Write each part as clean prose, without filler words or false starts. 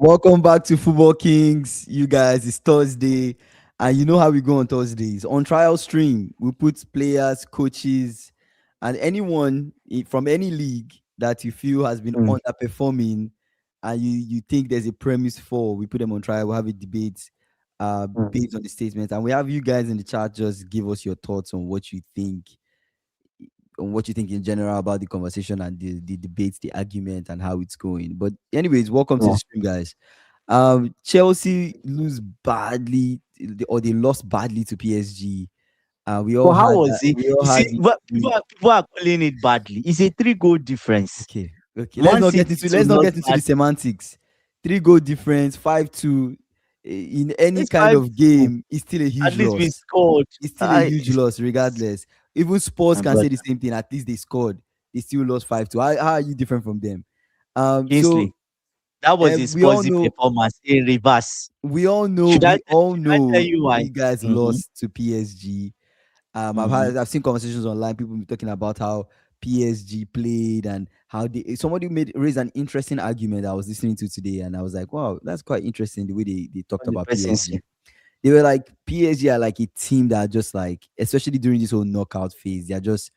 Welcome back to Football Kings. You guys, it's Thursday, and you know how we go on Thursdays. On trial stream, we put players, coaches, and anyone from any league that you feel has been Mm, underperforming and you think there's a premise for, we put them on trial. We'll have a debate mm. based on the statement. And we have you guys in the chat just give us your thoughts on what you think in general about the conversation and the debates, the argument, and how it's going. But anyways, welcome to the Yeah. stream, guys. Chelsea lose badly, or they lost badly to PSG. We all But how had was that. it? We all You had see, the. people are calling it badly. It's a 3 goal difference. Okay, okay. Let's Man not get City into to let's not lost get into the bad. semantics. 3 goal difference, 5-2 in any It's kind of 5-2. game is still a At huge least we loss. scored. It's still a I, huge loss, regardless. Even Spurs my can say the brother, same thing. At least they scored. They still lost 5-2. How are you different from them? So Kingsley, that was a we all Spursy know performance in reverse. we all know Should I we all should I tell know you why? you guys Mm-hmm. lost to PSG. Mm-hmm. I've seen conversations online, people talking about how PSG played and how somebody raised an interesting argument I was listening to today, and I was like, wow, that's quite interesting the way they talked On the about presidency. PSG. They were like, PSG are like a team that just like, especially during this whole knockout phase, they just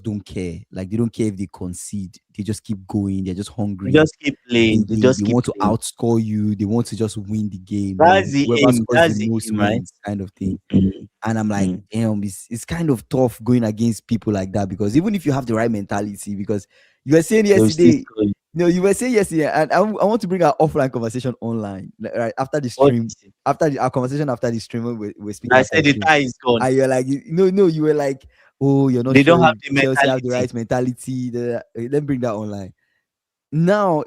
don't care. Like they don't care if they concede. They just keep going. They're just They hungry. just keep playing. They They just keep want to playing. outscore you. They want to just win the game. That's the Whoever aim. scores the That's the most aim, right? wins, kind of thing. Mm-hmm. And I'm like, Mm. damn, it's kind of tough going against people like that, because even if you have the right mentality, because you were saying They will still yesterday, score you. you were saying yesterday, and I want to bring our offline conversation online, like, right after the What stream, is it? our conversation after the stream, when we're speaking I after said the the stream, tie is gone. and you're like, no, you were like, oh, you're not They don't sure have if the Chelsea have the mentality. right mentality. Let me bring that online now.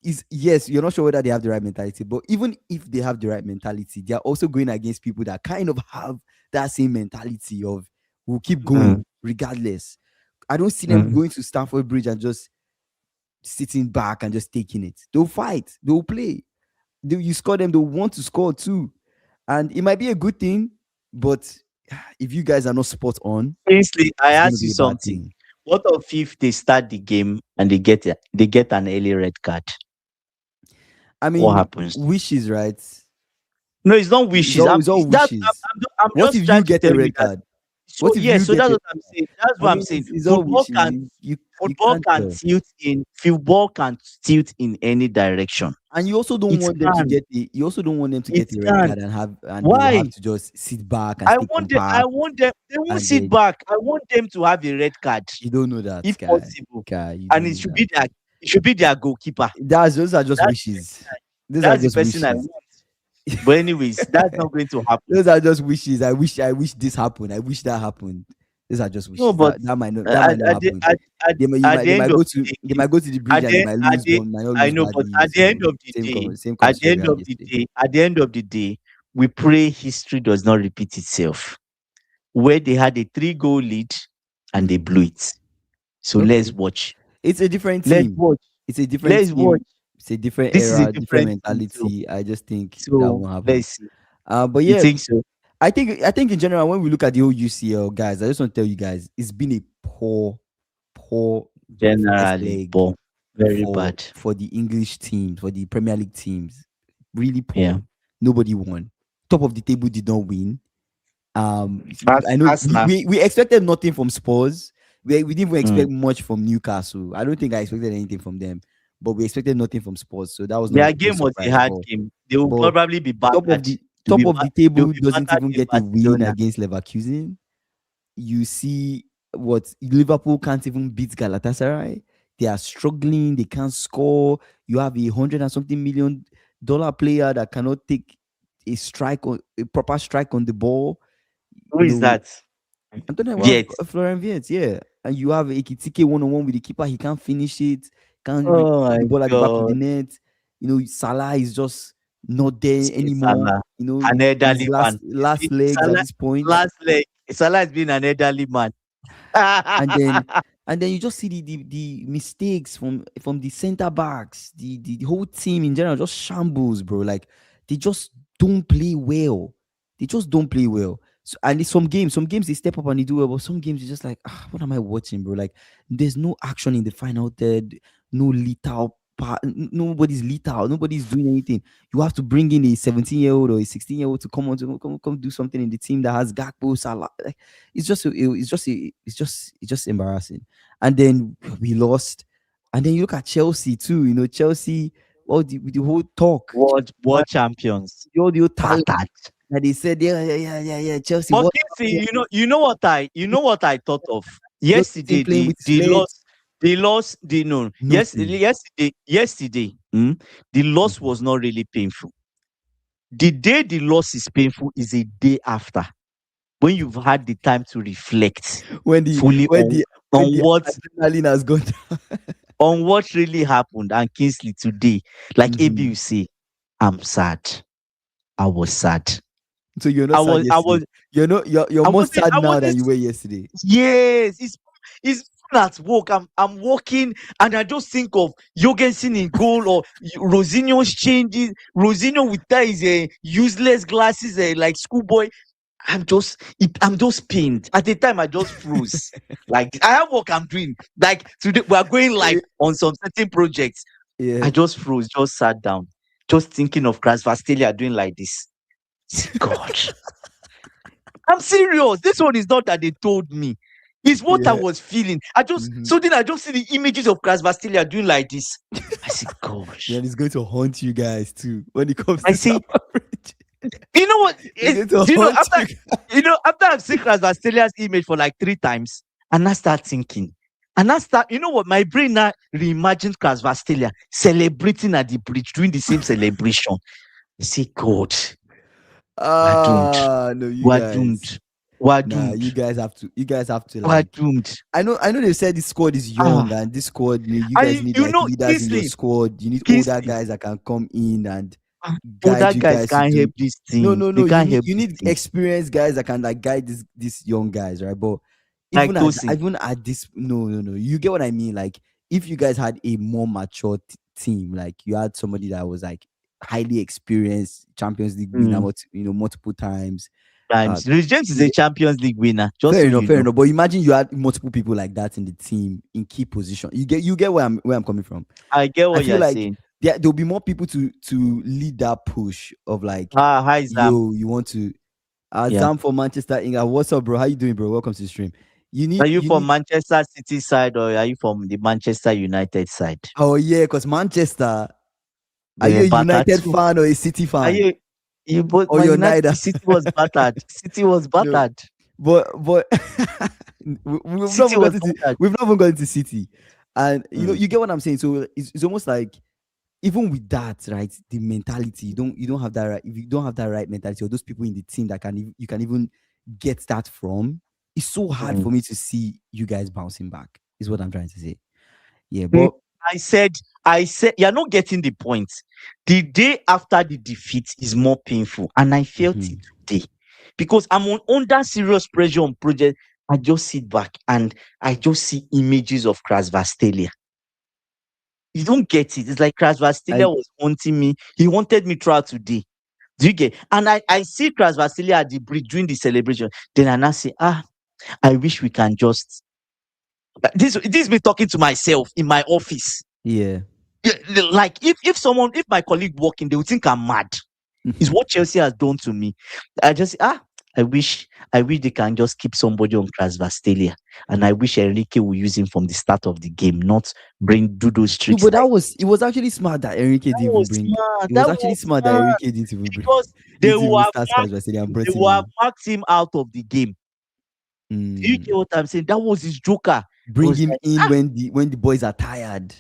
Is Yes, you're not sure whether they have the right mentality, but even if they have the right mentality, they are also going against people that kind of have that same mentality of, we'll keep Mm, going regardless. I don't see them mm. going to Stamford Bridge and just sitting back and just taking it. They'll fight, they'll play. You score them, they'll want to score too. And it might be a good thing, but if you guys are not spot on, Kingsley, I it's going to ask you be a bad something. thing. What if they start the game and they get an early red card? I What mean, happens? wishes, right? No, it's not It's wishes. all, it's all wishes. I'm What just if you trying to get a tell you red that. card? So What if yes, you so get that's a what I'm saying. That's I what I'm mean, saying. it's all wishes. You Football can't can tell, football can tilt in any direction. and you also don't It want them to can. get you also don't want them to It get a red can. card and they will have Why? to just sit back and stay I compact, want them. They won't and sit then back. I want them to have a red card, you don't know that if guy. possible, You and don't know that. it should be their goalkeeper. Those are just That's wishes. Those are that's the just person I wishes. want. But anyways, that's not going to happen. Those are just wishes. I wish this happened. I wish that happened. Those are just No, wishes. but That might not happen. at the end of the They day, might go to the bridge at and they the might at lose, the but might not I lose know, but badly. at the end So of the day, same conversation we had yesterday. at the end of the day, we pray history does not repeat itself. Where they had a 3 goal lead and they Mm. blew it. So let's Okay. watch. It's a different Let's team. watch. It's a different Let's watch. team. It's a different This is a era, different different team too. mentality. I just think that So won't happen. let's see. But You yeah, think so? I think in general, when we look at the whole UCL, guys, I just want to tell you guys, it's been a poor first Generally, leg but very for bad. the English teams, for the Premier League teams. Really Yeah. poor. Nobody won. Top of the table did not win. I know Arsenal. we expected nothing from Spurs. We didn't even Mm. expect much from Newcastle. I don't think I expected anything from them, but we expected nothing from Spurs, so that was not Their a game was a surprise at hard all. game. They will But probably be top of battered. the top of the They'll table be doesn't battered even in get a win Barcelona. against Leverkusen. You see what Liverpool can't even beat Galatasaray. They are struggling. They can't score. You have 100 and something million dollar player that cannot take a proper strike on the ball. Who You is know, that? I'm talking about Yet. Florian Wirtz, yeah. And you have Ekitike one-on-one with the keeper. He can't finish it. Can't Oh put my the ball at the back of the God. net. Salah is just not there See anymore. Salah. An In his elderly last man. You last see, legs at Salah this point. last leg. Salah has been an elderly man. And then you just see the mistakes from the center backs, the whole team in general just shambles, bro. Like they just don't play well. They just don't play well. So, and it's some games they step up and they do well, but some games it's just like, what am I watching, bro? Like there's no action in the final third, no lethal nobody's lethal, nobody's doing anything. You have to bring in a 17-year-old or a 16-year-old to come on to come do something in the team that has Gakpo, Salah. Like, it's just embarrassing. And then we lost. And then you look at Chelsea too. Chelsea, the whole talk, World champions. all the whole talent Battered. that they said, yeah, Chelsea. But What Kingsley, you know what I thought of you're still yesterday. playing with The slaves? loss, the loss, the no, yes, Nothing. yesterday, the loss was not really painful. The day the loss is painful is a day after, when you've had the time to reflect When the fully when the when on the what adrenaline has gone down. on what really happened. And Kingsley, today, like AB, Mhm. you say, I'm sad. I was sad. So you're I not sad was, I yesterday. was, You're I more wasn't, sad I now than wasn't. you were yesterday. Yes, it's fun at work. I'm working, and I just think of Jorgensen in goal, or Rosinho's changes. Rosinho with that is a useless glasses, like schoolboy. I'm just pained. At the time, I just froze. Like, I have work I'm doing. Like, today we are going live on some certain projects. Yeah. I just froze, just sat down, just thinking of Krasvastelia doing like this. God, I'm serious. This one is not that they told me. It's what I Yeah. was feeling. Mhm. So then I just see the images of Krasvastelia doing like this. I say, gosh. Yeah, it's going to haunt you guys too when it comes I to say, Stamford Bridge. you know what? It's going to Do you know, haunt after you guys. I've seen Krasvastelia's image for like 3 times, and I start thinking. And you know what? My brain now reimagined Krasvastelia celebrating at the bridge, doing the same celebration. I say, God, we're doomed. No, you We're guys. doomed. We're Nah, doomed. you guys have to We're like. doomed. I know they said this squad is young, Ah, and this squad, you and guys need you like know, leaders in your squad. You need older Kingsley, guys that can come in and guide older you guys guys to can't do. help this No, thing. no, They no. You can't need help you this need thing. experienced guys that can like guide these young guys, right? But Like Tosin. even at this, no. You get what I mean? Like, if you guys had a more mature team, like you had somebody that was like highly experienced, Champions League winner, Mm, multiple times. Uh, times. Rich James is a Champions League winner, just so you fair know. enough. But imagine you had multiple people like that in the team in key position. You get where I'm coming from. I get I what feel you're like saying. there'll be more people to lead that push of like, Hi Zam. yo, you want to Yeah. Azam for Manchester England. What's up, bro? How you doing, bro? Welcome to the stream. Are you You from need Manchester City side, or are you from the Manchester United side? Oh yeah, because Manchester. Are They you were a battered United too. fan or a City Are fan? you both Or Man you're United? neither? City was battered. City was No. battered. But City was battered. we've not even gotten to City. And Mm, you get what I'm saying. So it's almost like, even with that, right, the mentality, you don't have that right. If you don't have that right mentality, or those people in the team that you can even get that from, it's so hard mm. for me to see you guys bouncing back, is what I'm trying to say. Yeah, Mm, but I said, you're not getting the point. The day after the defeat is more painful, and I felt it mhm. today, because I'm under serious pressure on project. I just sit back and I just see images of Krasvastelia. You don't get it. It's like Krasvastelia I was wanting me. He wanted me throughout today. Do you get? And I see Krasvastelia at the bridge doing the celebration. Then I now say, I wish we can just. This me talking to myself in my office. yeah. Yeah, like, if my colleague walking, they would think I'm mad. Is Mhm. what Chelsea has done to me. I just I wish they can just keep somebody on Krasvastelia, and I wish Enrique will use him from the start of the game, not do those No, tricks but like it was actually smart that Enrique that. didn't even Was bring. smart. It was That actually was smart that smart, Enrique didn't even bring. because they Didn't will even have start marked Squad and they brought him will have in. marked him out of the game. Do you get what I'm saying? That was his joker. It Bring was him like, in when the boys are tired,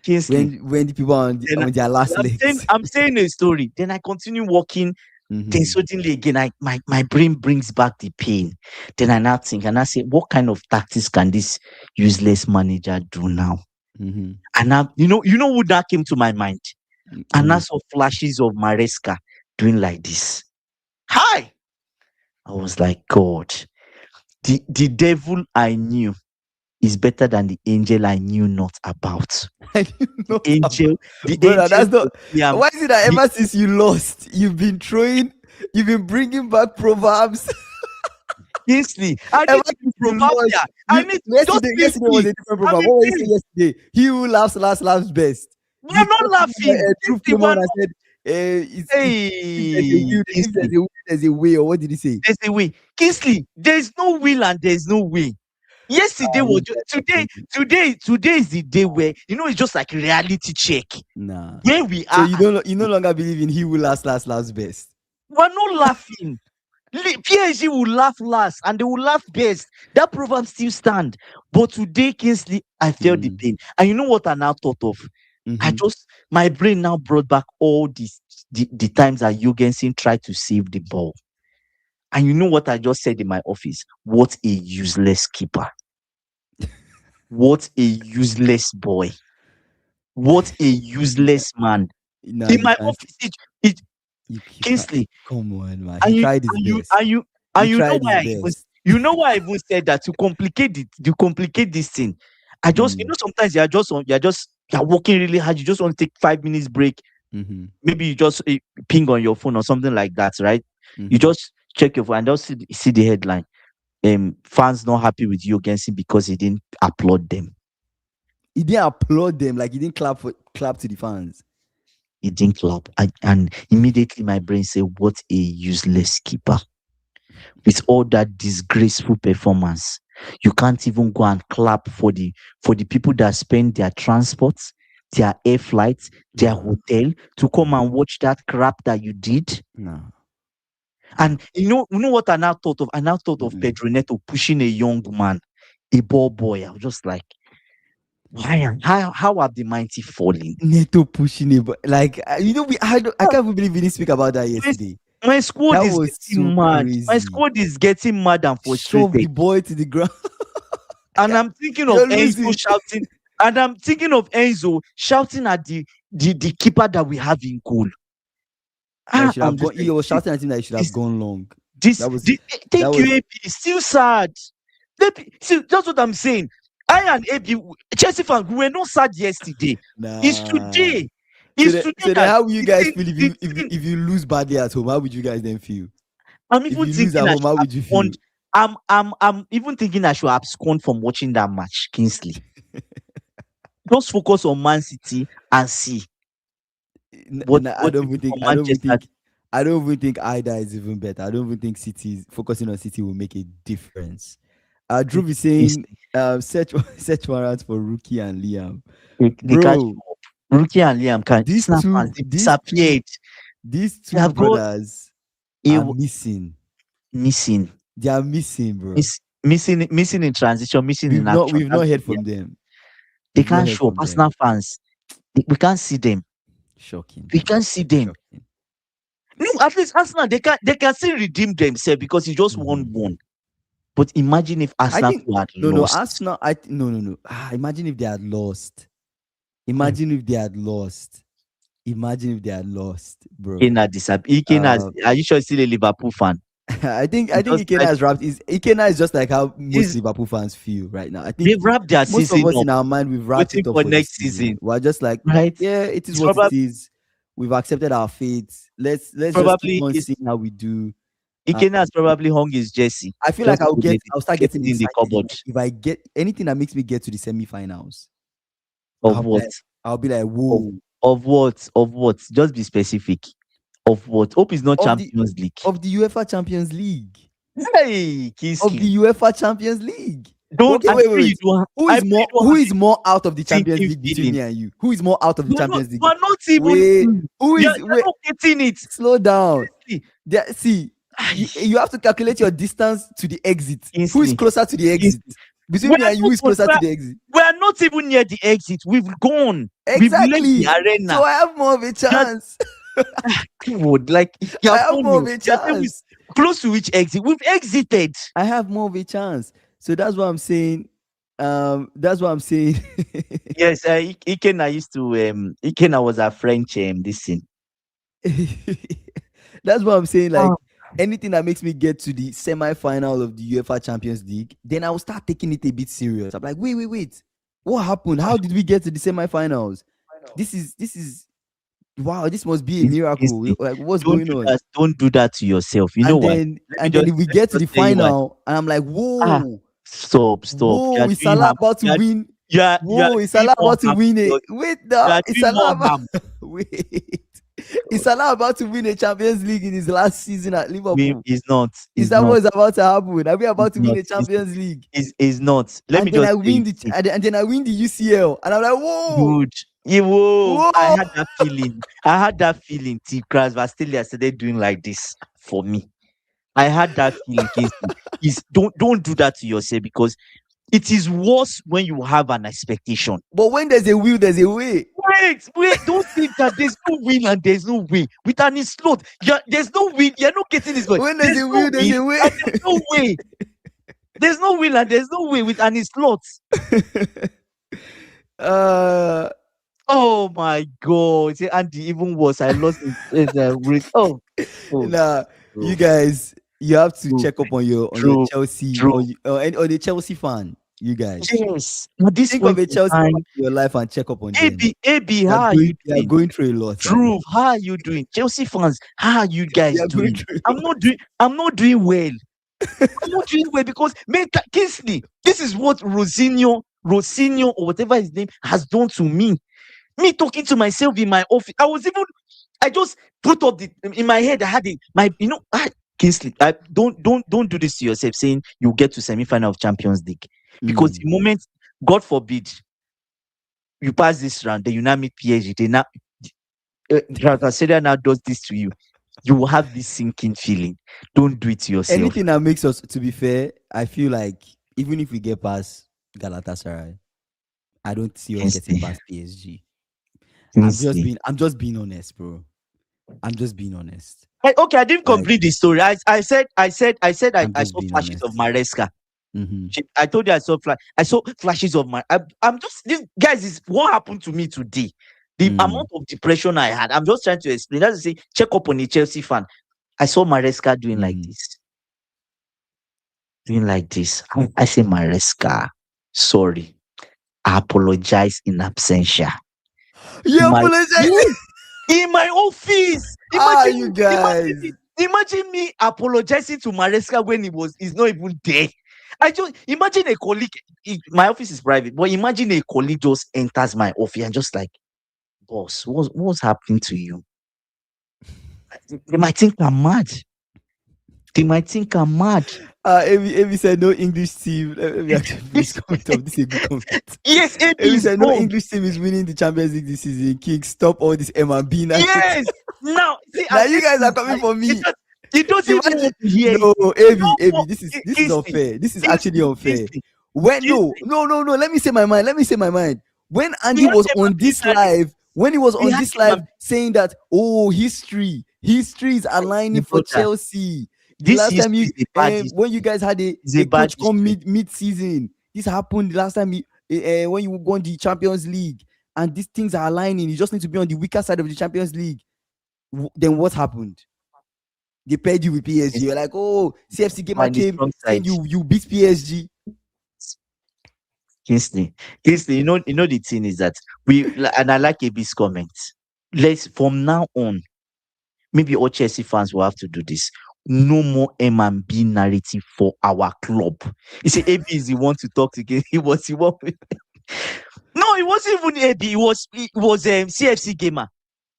Kingsley. when the people are Then on their last I'm saying legs. I'm saying a story. Then I continue walking. Then Mhm, suddenly again, my brain brings back the pain. Then I now think, and I say, what kind of tactics can this useless manager do now? mhm. And now, who that came to my mind? And I Who? saw flashes of Maresca doing like this. Hi! I was like, God, the devil I knew is better than the angel I knew not about. I didn't The know about. angel, the Brother, angel that's not. of Liam, Why is it that the, ever since you lost, you've been bringing back proverbs? Kingsley, I need Ever to be since you lost, proverbial. I need, just leave yesterday was me. a different I'm proverb. in What were you saying pain. yesterday? He who laughs last laughs best. We are not laughing. Truth Kingsley, came we are on and not. said, it's if there's a Hey, will, if there's Kingsley, a will, there's a way, or what did he say? there's a way. Kingsley, there's no will and there's no way. Yesterday You was guys are today. funny. Today is the day where it's just like reality check Nah. where we So are. you no longer believe in he who last best. We're not laughing. PSG will laugh last and they will laugh best. That proverb still stand. But today, Kingsley, I felt the Mm. pain. And you know what I now thought of? Mm-hmm. My brain now brought back all the times that Jorgensen tried to save the ball. And you know what I just said in my office? What a useless keeper. What a useless boy. What a You can useless man. nah, In you my can't. office, it You can't. Kingsley, Come on, man. He and you tried his and you best. and you He and you know tried why his I even best. said that to complicate this thing. I just Mm. sometimes you're working really hard. You just want to take 5 minutes break. Mm-hmm. Maybe you just ping on your phone or something like that, right? You Mm-hmm. just check your phone and just see the headline. Fans not happy with you against him because he didn't applaud them. He didn't applaud them, like he didn't clap to the fans. He didn't clap. And immediately my brain said, "What a useless keeper." With all that disgraceful performance, you can't even go and clap for the people that spend their transports, their air flights, their Nah. hotel to come and watch that crap that you did. Nah. And you know what I now thought of? I now thought of Mm-mm. Pedro Neto pushing a young man, a ball boy. I was just like, how have the mighty fallen? Neto pushing it, but like I can't even believe we didn't speak about that My, yesterday. my squad That is was so getting mad. My crazy. squad is getting mad and Shove the frustrated. boy to the ground. And I'm thinking of You're Enzo losing. shouting, and I'm thinking of Enzo shouting at the keeper that we have in goal. That he should I'm have just gone. like, He was shouting at him that he should have this, gone long. this, That was this that thank you, was AP. It's still sad. See, that's what I'm saying. I and AP, Chelsea fans, we were not sad yesterday. It's nah. today. It's today So then that how will you the guys thing, feel the thing. if you lose badly at home? How would you guys then feel? I'm If even you lose at thinking I home, should how would you feel? abscond. I'm even thinking I should abscond from watching that match, Kingsley. Just focus on Man City and see I what don't even people think from Manchester. I don't even think either is even better. I don't even think focusing on City will make a difference. Drew is saying Kingsley. search search warrants for Rookie and Liam. They can't Bro, show up. Rookie and Liam can these snap two fans. They these two disappeared. these They two have got brothers a are missing. missing, They are missing, bro. missing in transition, missing in action. We've That's not what heard they are. from them. They We've not can't heard show up. from them. Arsenal fans, we can't see them. Shocking. We can't see them. Shocking. No, at least Arsenal they can still redeem themselves because it's just Mhm. 1-1. But imagine if I Arsenal think had no lost. Arsenal. No. Imagine if they had lost. Hmm. Imagine if they had lost. Imagine if they had lost, bro. Ikena disappeared. Uh, Are you sure he's still a Liverpool fan? I He think just tried Ikena is just like how most he's, Liverpool fans feel right now. I think they've wrapped their most of season us up, in our mind we've wrapped waiting it up for for the next season. season, We're just like, right? yeah, it is It's what it probably is. We've accepted our fate. Let's just keep probably on it's seeing how we do. Ikena has probably hung his jersey I feel like just to I'll start get getting it in the excited cupboard. if I get anything that makes me get to the semi-finals. Of what? I'll be like, Of, whoa. of what? Of what? Just be specific. Of what? Hope it's not Of the Champions League. of the UEFA Champions League. Hey, Of Kingsley. the UEFA Champions League. Don't Okay, I pray you wait. don't I pray you don't Who have is more out of the a Champions sinking League between feeling. me and you? Who is more out of the Champions League? We're not even Wait, who you're, is you're wait? not getting it. Slow down. Kingsley. See, Ay, you have to calculate your distance to the exit. Who is Kingsley. closer to the exit? Kingsley. Between We me are and you, who not is on, closer to the exit? we are not even near the exit. We've gone. We've left the Exactly. So arena. I have more of a That chance. God, like I you're have funny. more of a You're saying chance. close to which exit? We've exited. I have more of a chance. So that's what I'm saying. That's what I'm saying. Yes, Ikena used to Ikena was a French this thing. That's what I'm saying. Like Oh. anything that makes me get to the semi-final of the UEFA Champions League, then I will start taking it a bit serious. I'm like, wait. What happened? How did we get to the semi-finals? This is wow, this must be a miracle. Kingsley, Like, what's don't going do on? that. Don't do that to yourself. You know And why? then if we Let me get to just the tell you why. final, and I'm like, Ah, whoa, stop. whoa, You're is doing Salah about to you're, win? you are Whoa, is doing Salah more about to harm win to it? your, Wait you now, are is doing more Salah about harm. wait? Is Salah about to win a Champions League in his last season at Liverpool? Is not. Is Is that not. what's about to happen? Are we Is about to win not. a Champions League? Is not. Let me And then just I say win it. the and then I win the UCL, and I'm like, whoa, Good. Whoa. I whoa. had that feeling. I had that feeling till Kvaratskhelia started doing like this for me. I had that feeling, Kingsley. Is don't do that to yourself, because it is worse when you have an expectation. But when there's a will, there's a way. Wait, don't think that there's no win and there's no way. With an slot, there's no win. You're not getting this point. When there's There's a no will, there's win a way. and there's no way. There's no win and there's no way with an slot. uh, Oh my God. See, Andy, even worse. I lost oh, nah, oh, you guys, you have to true, check up on your true, Chelsea true. or the Chelsea fan. You guys, Yes. At this think of point a in Chelsea fan time, in your life and check up on them. AB, how are you They are doing? going through a lot right now. True, how are you doing? Chelsea fans, how are you They guys are going doing? through a I'm lot. not doing. I'm not doing well. I'm not doing well because Kingsley, this is what Rosinho, or whatever his name has done to me. Me talking to myself in my office. I just put up in my head. I had Kingsley, don't do this to yourself, saying you get to semi-final of Champions League, because the moment, God forbid, you pass this round, then you now meet PSG. They now, Australia now does this to you. You will have this sinking feeling. Don't do it to yourself. Anything that makes us, to be fair, I feel like even if we get past Galatasaray, I don't see us getting past PSG. I'm just being honest, bro. I'm just being honest. Okay, I didn't complete the story. I said I I'm saw just being flashes of honest. Maresca. Mm-hmm. I told you I saw flashes of I'm just, this guys, is what happened to me today. The amount of depression I had. I'm just trying to explain. That's to say, check up on a Chelsea fan. I saw Maresca doing like this. Doing like this. I say, Maresca, sorry. I apologize in absentia. You apologize. In my office. You guys. Imagine me apologizing to Maresca when he's not even there. I just imagine a colleague. My office is private, but imagine a colleague just enters my office and just like, boss, what's happening to you? They might think I'm mad. Amy said no English team. Let me actually please comment on this. Is a good comment. Yes, Amy said no English team is winning the Champions League this season. King, stop all this M&B now. Yes. Now, see, now you guys are coming for me. You don't even want to hear. No, Avi, this is unfair. This is actually unfair. No. Let me say my mind. When Andy was on this live, saying that, history is aligning for Chelsea. The last time when you guys had a coach come mid-season, this happened the last time when you won the Champions League, and these things are aligning. You just need to be on the weaker side of the Champions League. Then what happened? They paired you with PSG. You're like, CFC Gamer came saying you beat PSG. Kingsley, you know the thing is that and I like AB's comments. From now on, maybe all Chelsea fans will have to do this. No more M&B narrative for our club. You see, AB is the one to talk to. He was the one. No, it wasn't even AB. It was CFC Gamer.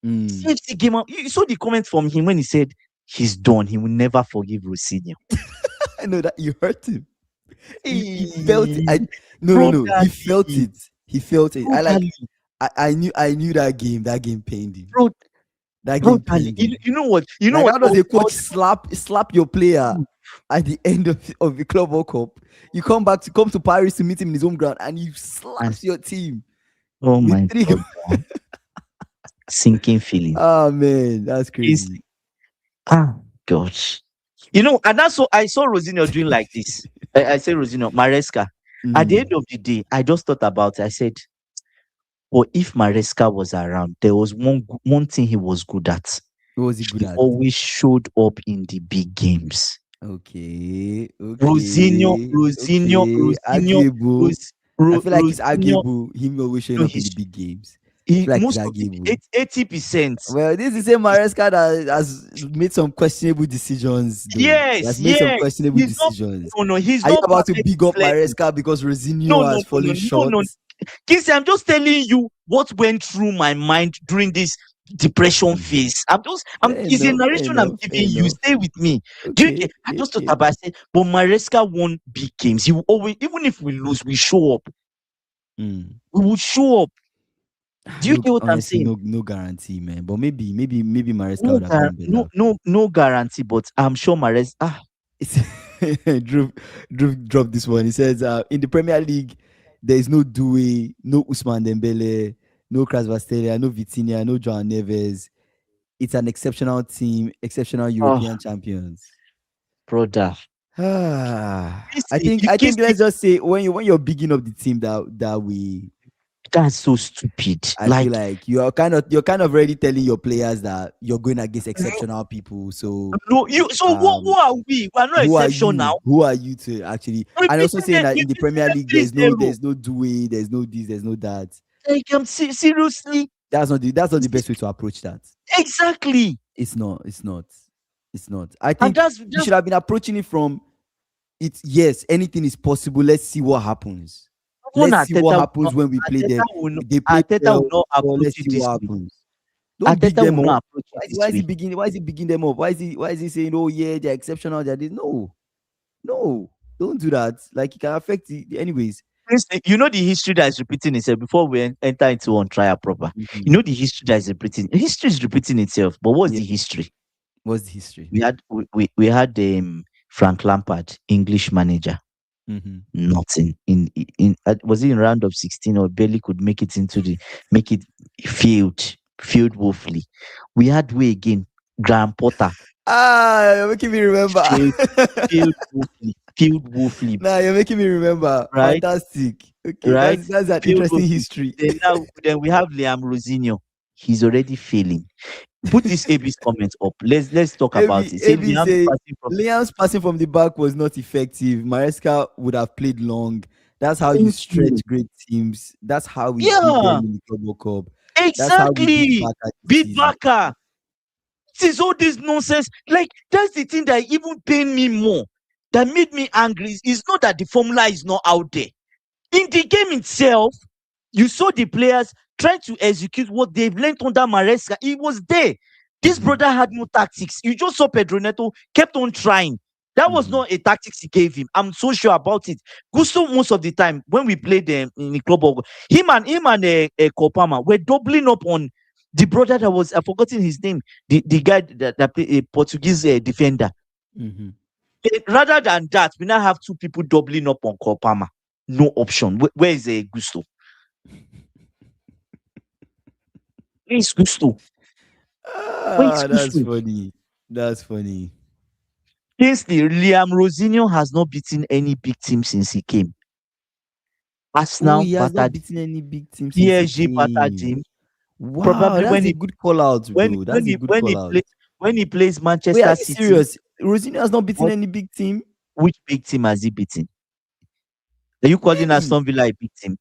CFC Gamer. You saw the comment from him when he said he's done. He will never forgive Rosinho. I know that you hurt him. He felt it. No. He felt it. He felt it. I knew that game. That game pained him. That game pained him. You know what? How does a coach slap your player at the end of the Club World Cup? You come to Paris to meet him in his home ground, and you slaps your team. Oh my God. Sinking feeling. Oh man, that's crazy. Gosh. And also I saw Rosinho doing like this. I said Rosinho, Maresca. At the end of the day, I just thought about it. I said, well, if Maresca was around, there was one thing he was good at. What was he good at? Always showed up in the big games. Okay. Rosinho. Arguable. I feel like it's arguable. Him always showing up in the big games. Most of 80%. Well, this is a Maresca that has made some questionable decisions. Though. Yes, he has made some questionable decisions. He's Are not you about to big up Maresca because Rosinho has fallen short? Kinsey, I'm just telling you what went through my mind during this depression Mm. phase. Fair It's a enough, fair narration I'm enough, fair giving you. enough. Stay with me. Okay, I okay, just thought okay. about it, but Maresca won big games. He will always, even if we lose, we show up. Mm. We will show up. Do you No, get what I'm honestly, saying? no guarantee, man. But maybe Maresca would have done better. No guarantee, but I'm sure Mares. It's Drew dropped this one. He says, in the Premier League, there is no Due, no Usman Dembele, no Krasvastelia, no Vitinha, no João Neves. It's an exceptional team, exceptional Oh, European champions. brother. I think Kinsey, let's just say when you're bigging up the team that way, that's so stupid. I feel Like, like you're kind of already telling your players that you're going against exceptional people. So no, you. So who um are we? We are not who are exceptional. you? Who are you to actually? And also saying that We in the beat Premier them League, three zero. there's no Due, there's no this, there's no that. Like, seriously, That's not the best way to approach that. exactly. It's not. It's not. It's not. I And think you should have been approaching it from it's yes, anything is possible. Let's see what happens. even Let's see what happens when we play them. They play Arteta will well. not Well, approach let's it see this what way. happens. Don't big Arteta them will up. not approach it Why this is he way. beginning? Why is he bigging them up? Why is he saying, oh yeah, they're exceptional, they're this? No, no, don't do that. Like it can affect anyways. You know the history that is repeating itself before we enter into on trial proper. Mhm. You know the history that is repeating. History is repeating itself. But what's Yeah. the history? What's the history? We had Frank Lampard, English manager. Mm-hmm. Nothing was it in round of 16 or barely could make it failed woefully. We had way again, Graham Potter, You're making me remember. failed failed woefully, Nah, you're making me remember. right? Fantastic. Okay, Right? that's an Failed interesting woefully. history. Then we have Liam Rosinho. He's already failing. Put this AB's comment up. Let's talk about it. Say AB Liam's say passing from. Liam's passing from the back was not effective. Maresca would have played long. That's how you Thank stretch you. great teams. That's how we beat Yeah, them in the Club World Cup. That's how we beat exactly. Barca this Beat season. Barca. This all this nonsense. Like, that's the thing that even pain me more, that made me angry. Is not that the formula is not out there. In the game itself, you saw the players trying to execute what they've learned under Maresca. It was there. This Mhm, brother had no tactics. You just saw Pedro Neto kept on trying. That was mhm, not a tactics he gave him. I'm so sure about it. Gusto, most of the time when we played them in the club, him and Kopama were doubling up on the brother that was, I've forgotten his name, the guy that played a Portuguese defender. mhm. Rather than that, we now have two people doubling up on Kopama. No option. Where is Gusto? Where is Gusto? Where is That's Gusto? funny. That's funny. Kingsley, Liam Rosinho has not beaten any big team since he came. Oh, Arsenal he has not battered beaten any big team since he PSG, battered came. him. Wow, Probably that's a good call out, bro. That's a good when call he out. plays Wait, are Manchester you City. serious? Rosino has not beaten What any big team? which big team has he beaten? Are you calling Really? Aston Villa a big team?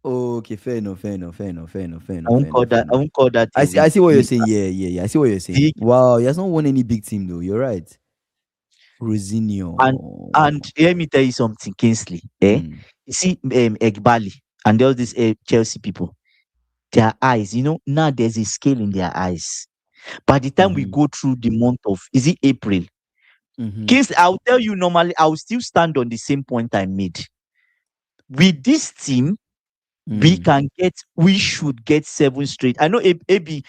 Oh, okay, fair enough, fair enough, fair enough, fair enough, fair I enough, fair won't call enough, fair that. I enough. won't call that I a see. I win. see what you're saying. Yeah, yeah, yeah. I see what you're saying. The Wow, he has not won any big team though. You're right. and Rosinho. let me tell you something, Kingsley. Mm, You see, Egbali and all these Chelsea people, their eyes. Now there's a scale in their eyes. By the time we mm-hmm, go through the month of, is it April? mm-hmm, Kingsley, I'll tell you normally, I'll still stand on the same point I made. With this team, mm. we should get 7 straight. I know AB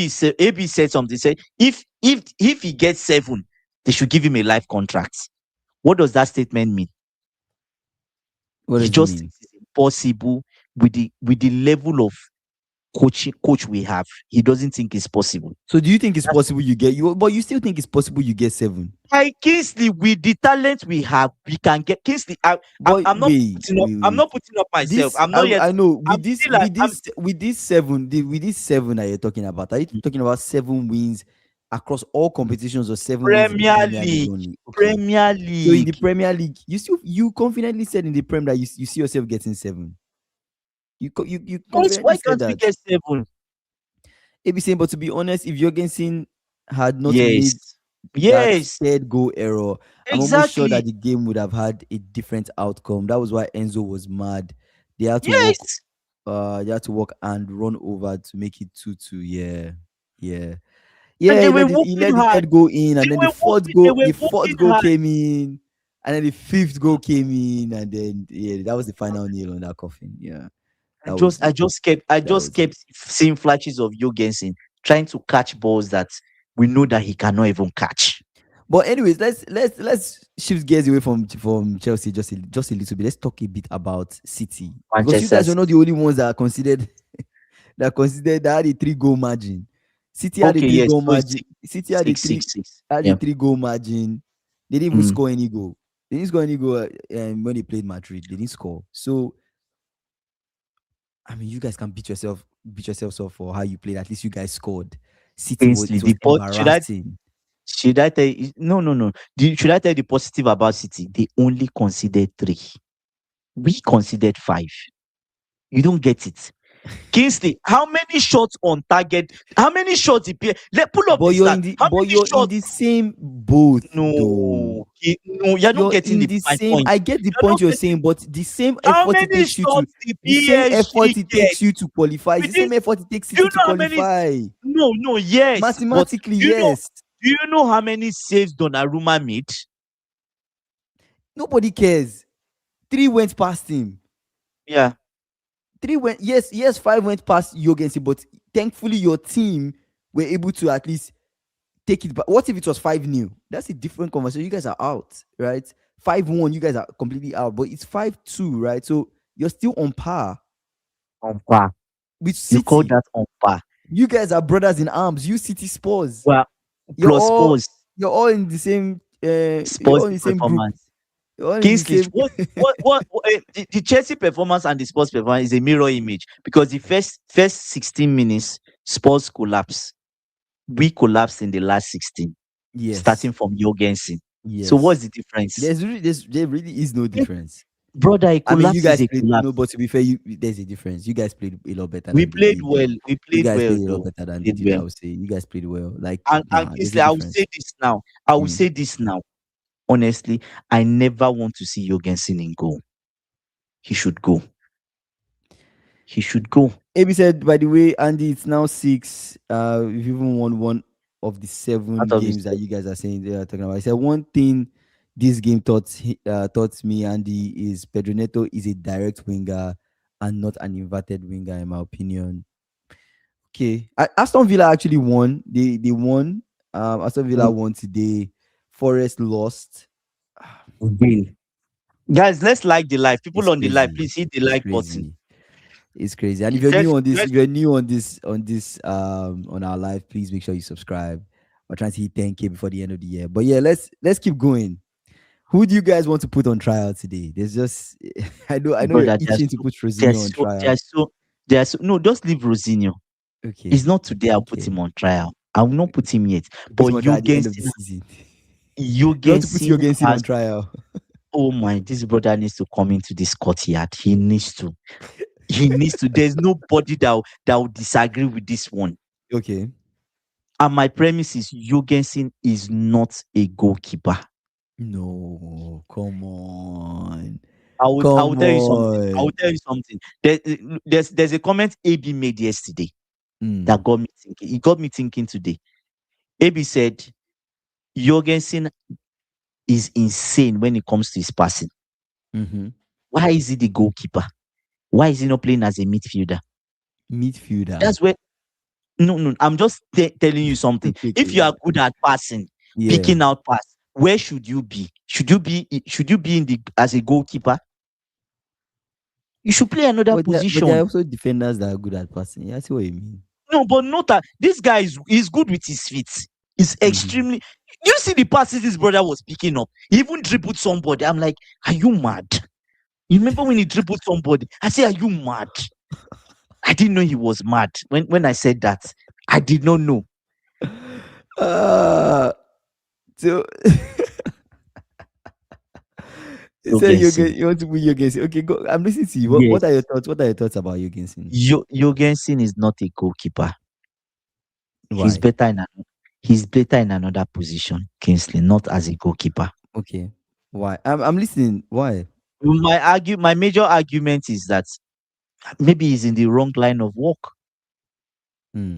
said something. Said if he gets 7, they should give him a life contract. What does that statement mean? What He does it just mean? thinks it's impossible with the level of coach we have. He doesn't think it's possible. So, do you think it's That's possible you get you? But you still think it's possible you get 7? like Kingsley, with the talent we have, we can get Kingsley. But I'm not wait, putting up. wait, I'm wait. not putting up myself. This I'm not yet. I know I'm still like I'm with this 7 with this 7 that you're talking about. Are you talking about 7 wins across all competitions or 7 wins in the Premier Premier League League. only? Okay. Premier So in the League. Premier League, you confidently said in the Prem that you see yourself getting 7. You Yes, confidently why said can't we that. get 7? AB saying, but to be honest, if Jorgensen had not made Yes. that Yes. third goal error, I'm almost sure that Exactly. the game would have had a different outcome. That was why Enzo was mad They had to walk. Yes. They had to walk and run over to make it 2-2. Yeah, yeah, And yeah. they He were let it. He working let the hard. third go in, They and then were working. They were the fourth working goal hard. came in, and then the fifth goal came in, and then yeah, that was the final nail on that coffin. Yeah, that was it. I That just was it. kept seeing flashes of Jorgensen trying to catch balls that we know that he cannot even catch. But anyways, let's shift gears away from Chelsea just a little bit. Let's talk a bit about City, because you Manchester guys are not City. the only ones that are considered that had a 3 goal margin. City had a Okay, three yes. goal So it's margin. City had a six, three six, six. had a Yeah. 3 goal margin. They didn't even Mm. score any goal. They didn't score any goal when they played Madrid. They didn't score. So I mean, you guys can beat yourselves up for how you played. At least you guys scored. City was Kingsley, it was embarrassing. should I tell you, no, no, no. Should I tell you the positive about City? They only considered three. We considered five. You don't get it. Kingsley, how many shots on target? How many shots he play? Let pull up But the stat. How many you're in shots? the same boat though. No, no, you're not You're getting in the the my same. point. I get the You're point not you're getting saying, but how many shots the the same effort PSG it get. takes you to qualify is We the did. same effort it takes Do you City to know how many? qualify. No, no, yes, but Mathematically, do you know? yes. Do you know how many saves Donnarumma made? Nobody cares. 3 went past him. Yeah, 3 went, yes, 5 went past Jorgensen, but thankfully your team were able to at least take it back. What if it was 5-0? That's a different conversation. You guys are out, right? 5-1, you guys are completely out, but it's 5-2, right? So you're still on par on par. with You call City. that on par? You guys are brothers in arms. You City Spurs. Well, You're plus all Spurs, you're all in the same you're all Spurs in the same group. performance. You're all in the Kingsley, same the Chelsea performance and the Spurs performance is a mirror image because the first 16 minutes, Spurs collapse. We collapsed in the last 16, Yes. starting from Jorgensen. So Yes. what's the difference? There really is no Eh, difference. Brother, a I mean, you collapse is guys a played, no, collapse. but to be fair, there's a difference. You guys played a lot better We than they played did. well. We You played guys well, played a lot though. better than We they played did, I well. would say. You guys played well. Like, And nah, there's a Kingsley, I will say difference. this now. I will Mm. say this now. Honestly, I never want to see Jorgensen in goal. He should go. He should go AB said, by the way, Andy, it's now 6. We've even won one of the out 7 of his games that you guys are saying they are talking about. He said, one thing this game taught me, Andy, is Pedro Neto is a direct winger and not an inverted winger, in my opinion. Okay. Aston Villa actually won. They won. Aston Villa won today. Forest lost. bill. Guys, let's like the live. People It's on the live, crazy. please hit the It's like button. crazy. It's crazy. And if you're Let's new on this, let's if you're new on this on our live, please make sure you subscribe. We're trying to hit 10K before the end of the year. But yeah, let's keep going. Who do you guys want to put on trial today? There's just I know you're brother. itching to put There's Rosinho on so trial. there's so there's so no, just leave Rosinho. Okay. It's not today I'll put Okay. him on trial. I will not put him yet. Put But him on trial at the end of the Jorgensen season. You want to put Jorgensen Jorgensen on has trial. oh my, this brother needs to come into this courtyard. He needs to. He needs to. There's nobody that will disagree with this one. Okay. And my premise is Jorgensen is not a goalkeeper. No, come on. I will Come tell you something. I will on. tell you something. There's a comment AB made yesterday Mm. that got me thinking. It got me thinking today. AB said Jorgensen is insane when it comes to his passing. Mm-hmm. Why is he the goalkeeper? Why is he not playing as a midfielder? Midfielder. That's where no, no. I'm just telling you something. Okay, If you yeah. are good at passing, Yeah. picking out pass, where should you be? Should you be in the as a goalkeeper? You should play another But there are position. also defenders that are good at passing. Yeah, I see what you mean. No, but not that this guy is good with his feet. He's Mm-hmm. extremely. You see the passes his brother was picking up. He even dribbled somebody. I'm like, are you mad? You remember when he dribbled somebody? I said, are you mad? I didn't know he was mad when I said that. I did not know. Uh, so you said Jorgensen. you want to put Jorgensen. Okay, go. I'm listening to you. What are your Yes. thoughts? What are your thoughts about Jorgensen? Jorgensen is not a goalkeeper. He's Why? better in an, he's better in another position, Kingsley, not as a goalkeeper. Okay. Why? I'm listening. Why? My major argument is that Maybe he's in the wrong line of work. Hmm.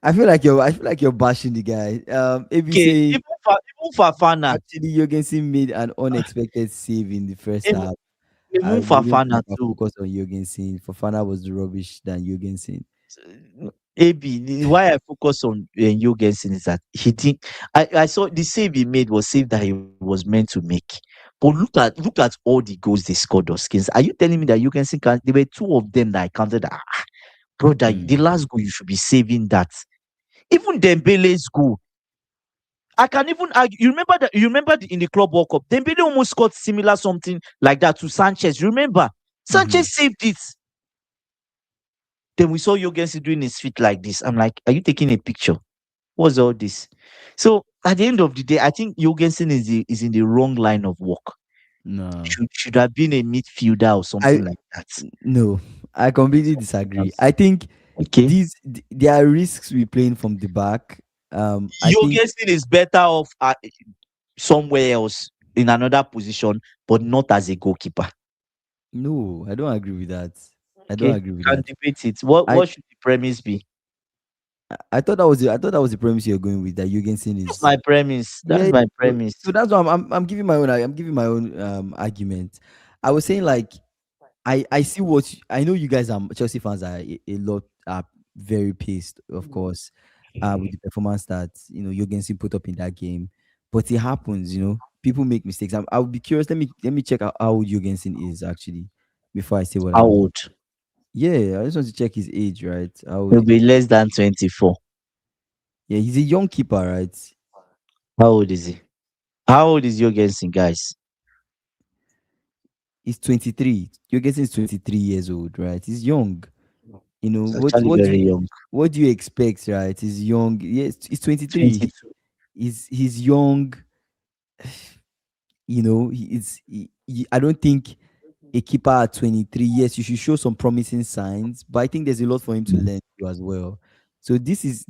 I feel like you're bashing the guy. AB Okay, say even Fafana, actually Jorgensen made an unexpected save in the first even, half. I even wouldn't Fafana like I too. focus on Jorgensen. Fofana was the rubbish than Jorgensen. AB, why I focus on Jorgensen is that he didn't. I saw the save he made was save that he was meant to make. But look at all the goals they scored those games. Are you telling me that Jorgensen can? There were two of them that I counted. That, brother, the Hmm. last goal you should be saving that. Even Dembele's goal, I can even argue. You remember that? You remember in the Club World Cup, Dembele almost scored similar something like that to Sanchez. You remember? Mm-hmm. Sanchez saved it. Then we saw Jorgensen doing his feet like this. I'm like, are you taking a picture? What's all this? So at the end of the day, I think Jorgensen is in the wrong line of work. No. Should have been a midfielder or I something like that. no. I completely Something disagree. else. I think Okay. there are risks we playing from the back. I think Jorgensen is better off somewhere else in another position, but not as a goalkeeper. no, I don't agree with that. I don't Okay, agree with can that. debate it. I What should the premise be? I thought that was the premise you're going with that Jorgensen That's is my premise. yeah. That's my So, premise. so that's why I'm giving my own argument. I was saying like I see I know you guys are Chelsea fans are a lot are very pissed, of course, with the performance that Jorgensen put up in that game. But it happens, people make mistakes. I would be curious. Let me check out how old Jorgensen is actually before I say what How I'm. old? Yeah, I just want to check his age, right? How old He'll is be less than 24. Yeah, he's a young keeper, right? How old is he? How old is Jorgensen, guys? He's 23. Jorgensen is 23 years old, right? He's young. He's What actually very young. do you expect, right? He's young. Yes, he's 23. 22. He's young. I don't think a keeper at 23, yes, you should show some promising signs, but I think there's a lot for him to learn too as well. So this is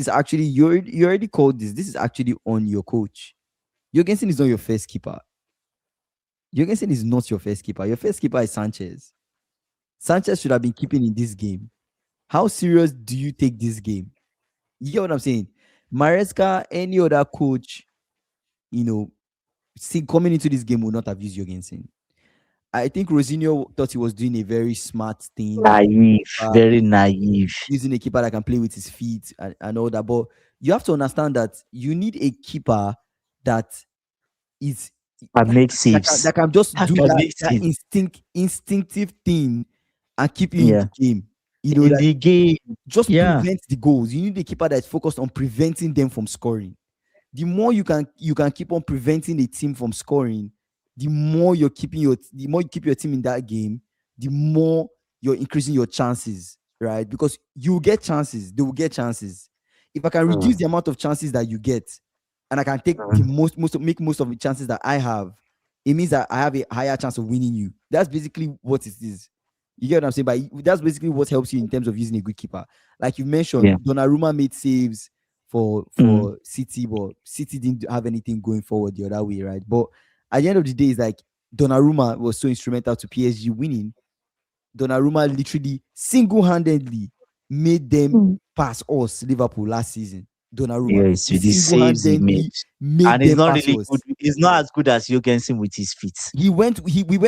actually you already called this. This is actually on your coach. Jorgensen is not your first keeper. Jorgensen is not your first keeper. Your first keeper is Sanchez. Sanchez should have been keeping in this game. How serious do you take this game? You get what I'm saying? Maresca, any other coach, you know, coming into this game would not have used Jorgensen. I think Rosinho thought he was doing a very smart thing, Naive, very naive. using a keeper that can play with his feet and all that. But you have to understand that you need a keeper that is And make saves. that can just That do can that make saves. instinctive thing and keep you in Yeah. the game. In That the game. just Yeah. prevent the goals. You need a keeper that's focused on preventing them from scoring. The more you can keep on preventing a team from scoring, the more you keep your team in that game, the more you're increasing your chances, right? Because you will get chances, they will get chances. If I can reduce Mm. the amount of chances that you get, and I can take the make most of the chances that I have, it means that I have a higher chance of winning you. That's basically what it is. You get what I'm saying? But that's basically what helps you in terms of using a good keeper. Like you mentioned, Yeah. Donnarumma made saves for Mm. City, but City didn't have anything going forward the other way, right? But at the end of the day, it's like Donnarumma was so instrumental to PSG winning. Donnarumma literally single-handedly made them Mm. pass us Liverpool last season. Donnarumma, Yes, he with the saves he made. single-handedly made And he's them not pass really good. us. He's not as good as Jorgensen with his feet. We went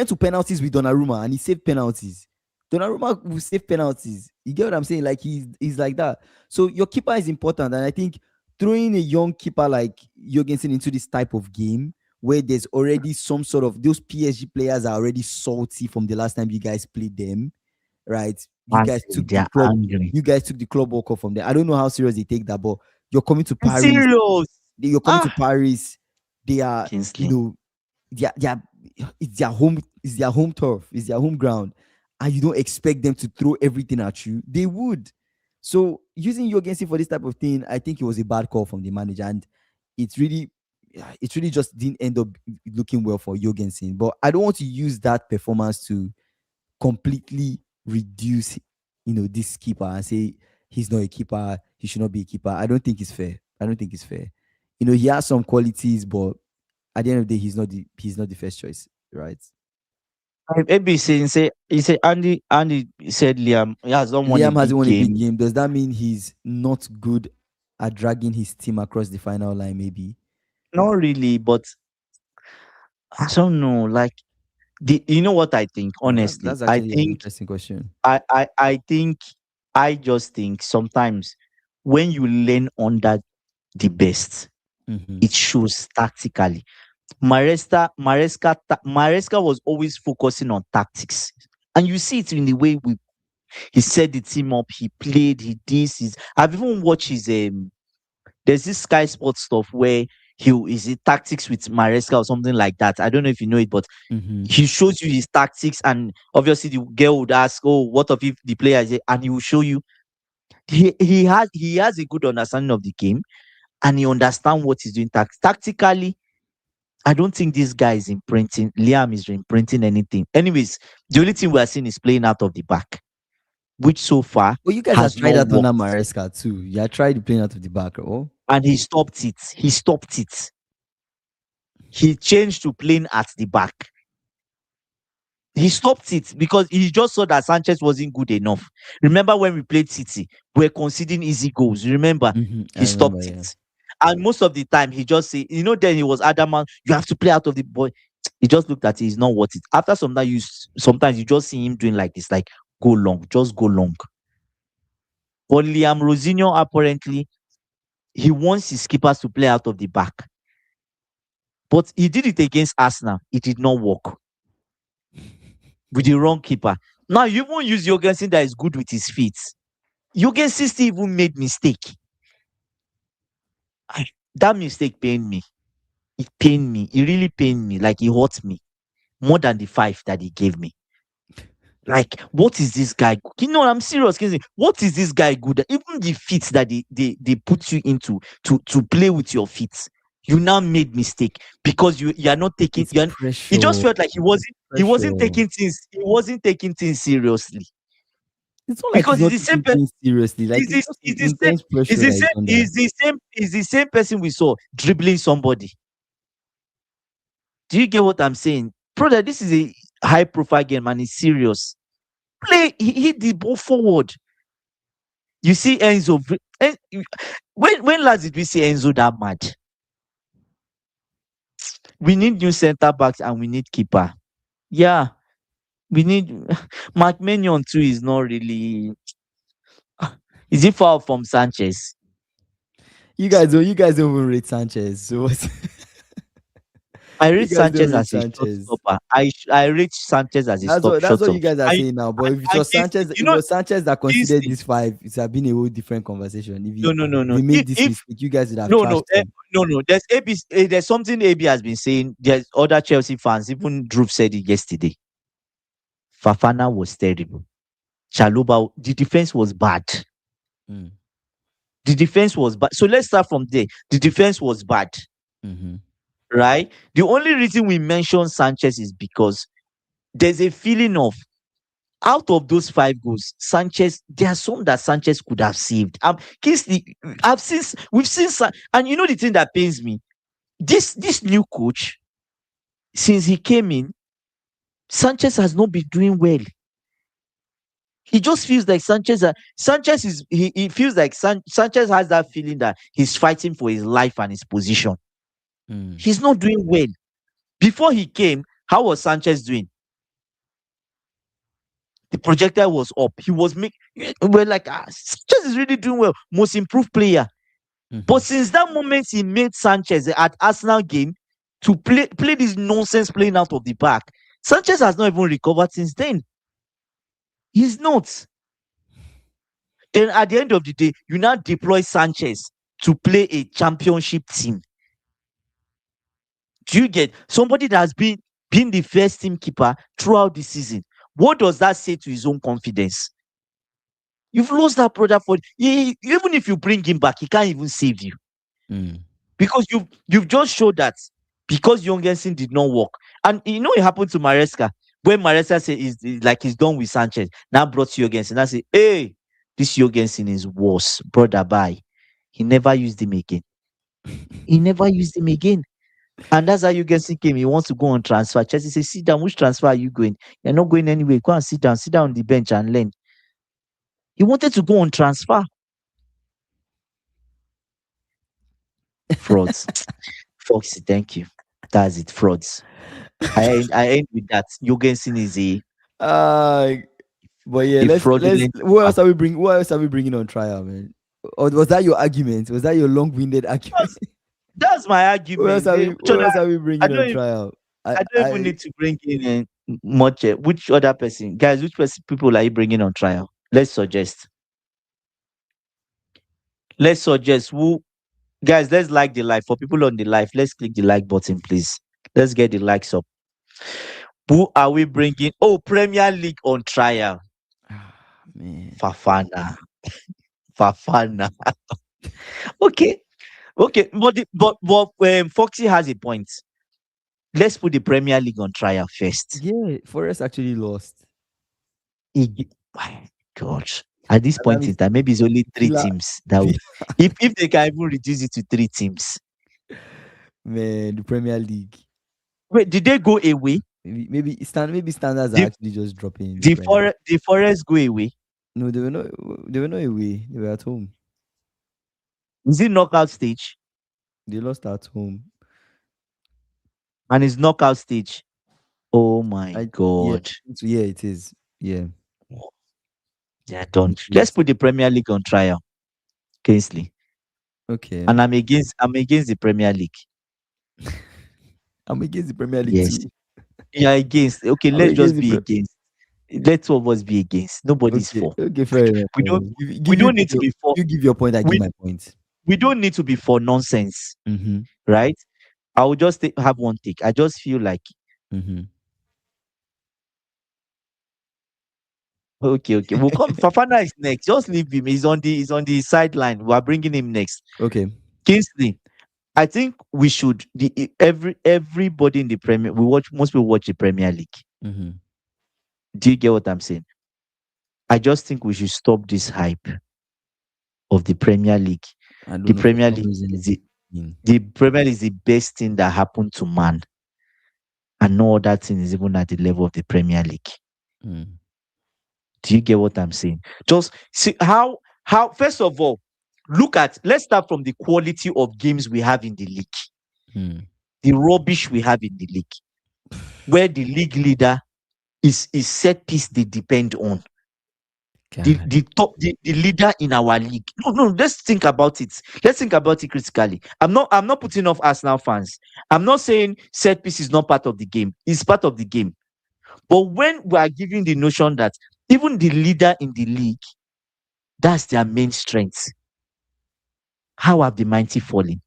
to penalties with Donnarumma and he saved penalties. Donnarumma will save penalties. You get what I'm saying? Like he's like that. So your keeper is important, and I think throwing a young keeper like Jorgensen into this type of game where there's already some sort of those PSG players are already salty from the last time you guys played them, right? Angry. They are angry. You guys took the club World Cup from them. I don't know how serious they take that, but you're coming to I'm Paris. serious. You're coming to Ah, Paris. They are, you Kingsley. know, they are it's their home turf, it's their home ground, and you don't expect them to throw everything at you. They would. So using Jorgensen for this type of thing, I think it was a bad call from the manager, and it's really it really just didn't end up looking well for Jorgensen. But I don't want to use that performance to completely reduce this keeper and say he's not a keeper, he should not be a keeper. I don't think it's fair. I don't think it's fair. He has some qualities, but at the end of the day, he's not the first choice, right? Maybe he say Andy said Liam he has not won a Liam hasn't big won a big game. game. Does that mean he's not good at dragging his team across the final line? Maybe. Not really, but I don't know. Like you know what I think? Honestly, That's actually an interesting question. I think I just think sometimes when you learn under the best, Mm-hmm. it shows tactically. Maresca was always focusing on tactics, and you see it in the way he set the team up. He played. He this. I've even watched his there's this Sky Sports stuff where he is it tactics with Maresca or something like that. I don't know if you know it, but Mm-hmm. he shows you his tactics, and obviously the girl would ask, "Oh, what of if the player is here?" And he will show you. He has a good understanding of the game, and he understands what he's doing tactically. I don't think this guy is imprinting. Liam is imprinting anything. Anyways, the only thing we are seeing is playing out of the back, which so far Well, you guys have has tried not that under worked. Maresca too. You tried playing out of the back. Oh. And he stopped it. He stopped it. He changed to playing at the back. He stopped it because he just saw that Sanchez wasn't good enough. Remember when we played City, we were conceding easy goals. You remember? Mm-hmm. I He remember. stopped Yeah. it. And most of the time, he just say, then he was adamant, you have to play out of the boy. He just looked at it, he's not worth it. After some time, sometimes you just see him doing like this, like go long, just go long. But Liam Rosinho, apparently, he wants his keepers to play out of the back. But he did it against Arsenal. It did not work with the wrong keeper. Now you even use Jorgensen that is good with his feet. Jorgensen still even made mistake. That mistake pained me. It pained me. It really pained me. Like it hurt me more than the 5 that he gave me. Like, what is this guy? I'm serious. Kinsey. What is this guy good at? Even the feet that they put you into to play with your feet, you now made mistake because you are not taking. It's It just pressure. felt like Pressure. he wasn't taking things seriously It's not like he's because it's not the same taking person. things seriously. Like It's it's the, just it's the same. intense pressure that is under. It's the same person we saw dribbling somebody. Do you get what I'm saying, brother? This is a high profile game and it's serious. Hit the ball forward. You see Enzo. When last did we see Enzo that mad? We need new centre backs and we need keeper. Yeah, we need Mark Mignon too. Is not really. Is it far from Sanchez? You guys don't even rate Sanchez. So I you rate guys don't Sanchez rate as a short Sanchez. stopper. I rate Sanchez as a That's short what stopper. you guys are I saying now. But if it and was Sanchez, if it was Sanchez that considered Kingsley. this five, it's have been a whole different conversation. If No, he no, no, if no. he made this If mistake, you guys would have no, no, trashed him. no, no. There's something AB has been saying. There's other Chelsea fans. Even Drew said it yesterday. Fafana was terrible. Chaluba, the defense was bad. Mm. The defense was bad. So let's start from there. The defense was bad, Mm-hmm. right? The only reason we mention Sanchez is because there's a feeling of out of those 5 goals, Sanchez, there are some that Sanchez could have saved. Kingsley, we've seen, and you know the thing that pains me. This new coach, since he came in, Sanchez has not been doing well. He just feels like Sanchez is he feels like Sanchez has that feeling that he's fighting for his life and his position. Mm. He's not doing well. Before he came, how was Sanchez doing? The projector was up. We're like, Sanchez is really doing well. Most improved player. Mm-hmm. But since that moment he made Sanchez at Arsenal game to play this nonsense playing out of the back, Sanchez has not even recovered since then. He's not. Then at the end of the day, you now deploy Sanchez to play a championship team. Do you get somebody that has been the first team keeper throughout the season? What does that say to his own confidence? You've lost that brother even if you bring him back, he can't even save you. Mm. Because you've just showed that because Jorgensen did not work. And you know it happened to Maresca. When Maresca said he's done with Sanchez, now brought Jorgensen. I say, hey, this Jorgensen is worse. Brother, bye. He never used him again. He never used him again. And that's how Jurgensen came. He wants to go on transfer. Chelsea say, sit down. Which transfer are you going? You're not going anywhere. Go and sit down. Sit down on the bench and learn. He wanted to go on transfer. Frauds. Foxy, thank you. That's it. Frauds. I end with that. Jurgensen is Uh but yeah, a let's fraudulent. what else are we bringing on trial, man? Or was that your argument? Was that your long-winded argument? That's my argument. What else are we I bringing don't on even, trial? I don't even need to bring in much. Which other person, guys? Which people are you bringing on trial? Let's suggest. Let's suggest who, guys. Let's like the live for people on the live. Let's click the like button, please. Let's get the likes up. Who are we bringing? Oh, Premier League on trial. Man. Fafana. Fafana. Okay. Okay. But Foxy has a point. Let's put the Premier League on trial first. Yeah, Forest actually lost. My God. At this And that point in means time, maybe it's only three Villa, teams that if they can even reduce it to three teams. man, the Premier League. Wait, did they go away? Maybe standards are The actually just dropping in the the Premier League. the Forest go away. No, they were not away. They were at home. Is it knockout stage? They lost at home. And it's knockout stage. Oh my Yeah, God. yeah, it is. Yeah. They're done. It Let's is. put the Premier League on trial. Kingsley. Okay. And I'm against the Premier League. I'm against the Premier League Yes. too. Yeah, against. Okay, I'm let's just against the be against. Let's all of us be against. Nobody's Okay, for. okay, fair enough. We don't Give you need to be for. you give your point, I give We my point. we don't need to be for nonsense, Mm-hmm. right? I will just have one take. I just feel like Mm-hmm. okay. We'll come. Fafana is next. Just leave him. He's on the sideline. We are bringing him next. Okay. Kingsley, I think we should everybody in the Premier. Most people watch the Premier League. Mm-hmm. Do you get what I'm saying? I just think we should stop this hype of the Premier League. I don't The know, for Premier some League reason is it's the Premier League is the best thing that happened to man, and no other thing is even at the level of the Premier League. Mm. Do you get what I'm saying? Just see how first of all, let's start from the quality of games we have in the league. Mm. The rubbish we have in the league, where the league leader is set piece they depend on. The leader in our league. No, let's think about it. Let's think about it critically. I'm not putting off Arsenal fans. I'm not saying set piece is not part of the game. It's part of the game. But when we are giving the notion that even the leader in the league, that's their main strength, how have the mighty fallen?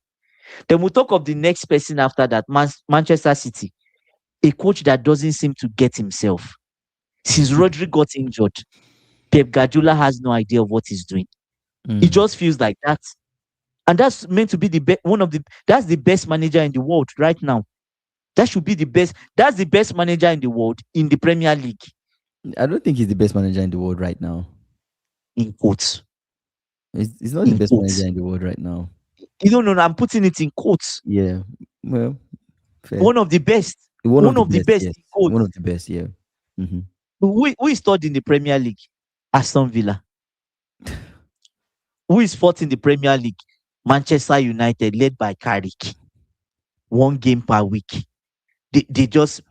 Then we'll talk of the next person after that, Manchester City, a coach that doesn't seem to get himself. Since Rodri got injured, Pep Guardiola has no idea of what he's doing. It just feels like that. And that's meant to be that's the best manager in the world right now. That should be the best. That's the best manager in the world in the Premier League. I don't think he's the best manager in the world right now. In quotes. He's not the best manager in the world right now. You don't know. I'm putting it in quotes. Yeah. Well, fair. One of the best. One of the best. Yes. In quotes. One of the best, yeah. Mm-hmm. Who is third in the Premier League? Aston Villa. Who is fourth in the Premier League? Manchester United, led by Carrick. 1 game per week. They just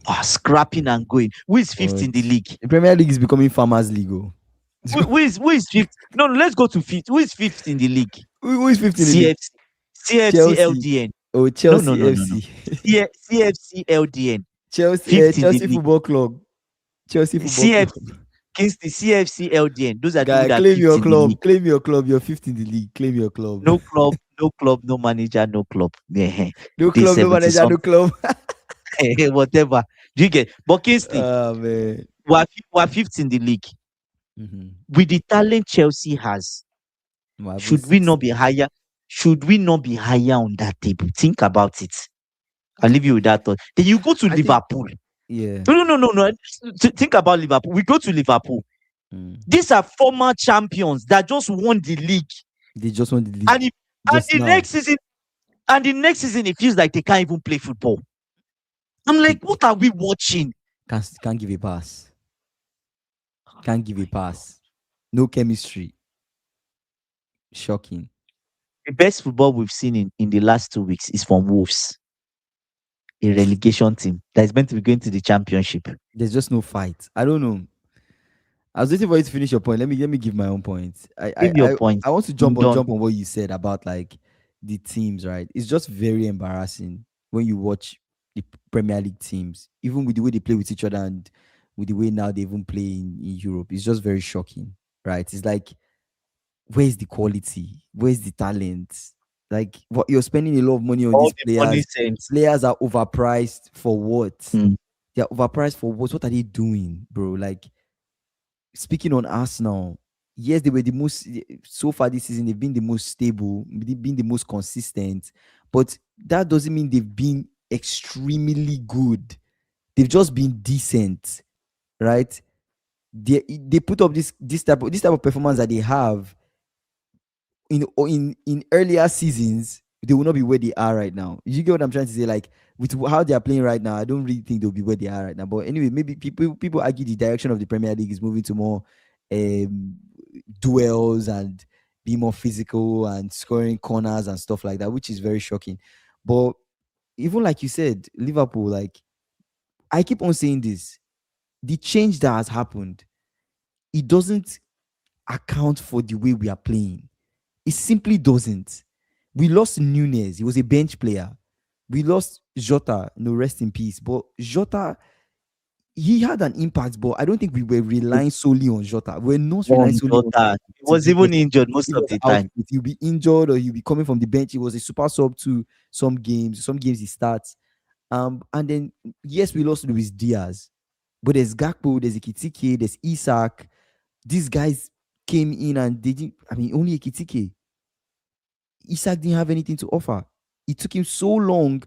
are scrapping and going. Who is fifth in the league? The Premier League is becoming Farmers League. Who is fifth? No, let's go to fifth. Who is fifth in the league? Who is fifth in the league? CFC LDN. Oh, Chelsea no. FC. CFC LDN. Chelsea Football Club. Chelsea Football Club. Kingsley, CFC LDN. Those are the guy, claim your club. Claim your club. You're fifth in the league. Claim your club. No club, no manager, no club. Yeah. No club, no manager, no club. Whatever. Do you get? But Kingsley, man. we're fifth in the league. Mm-hmm. With the talent Chelsea has, should we not be higher? Should we not be higher on that table? Think about it. I'll leave you with that thought. Then you go to Liverpool. Yeah. No. Think about Liverpool. We go to Liverpool. These are former champions that just won the league. They just won the league. And the next season, And the next season, it feels like they can't even play football. I'm They like, what are we watching? can't give a pass. Can't give a pass. No chemistry. Shocking. The best football we've seen in the last 2 weeks is from Wolves, a relegation team that is meant to be going to the championship. There's just no fight. I don't know. I was waiting for you to finish your point. Let me give my own point. I I Give your I, point. I want to I'm jump on done. jump on what you said about like the teams, right? It's just very embarrassing when you watch the Premier League teams, even with the way they play with each other and with the way now they even play in Europe. It's just very shocking, right? It's like, where's the quality? Where's the talent? Like, what you're spending a lot of money on All these the money players. sense. Players are overpriced for what? Mm. They're overpriced for what? What are they doing, bro? Like, speaking on Arsenal, yes, they were the most so far this season. They've been the most stable, they've been the most consistent, but that doesn't mean they've been extremely good. They've just been decent, right? They put up this type of performance that they have in earlier seasons. They will not be where they are right now. You get what I'm trying to say? Like, with how they are playing right now, I don't really think they'll be where they are right now. But anyway, maybe people argue the direction of the Premier League is moving to more um duels and be more physical and scoring corners and stuff like that, which is very shocking. But even like you said, Liverpool, like, I keep on saying this, the change that has happened, it doesn't account for the way we are playing. It simply doesn't. We lost Nunes. He was a bench player. We lost Jota. No, rest in peace. But Jota, he had an impact, but I don't think we were relying solely on Jota. We're not relying solely on Jota. He to was give us even injured most give of us the time. output. He'll be injured or he'll be coming from the bench. He was a super sub to some games. Some games he starts. And then yes, we lost Luis Diaz, but there's Gakpo, there's Ekitike, there's Isak. These guys came in and they didn't. I mean, only Ekitike. Isak didn't have anything to offer. It took him so long.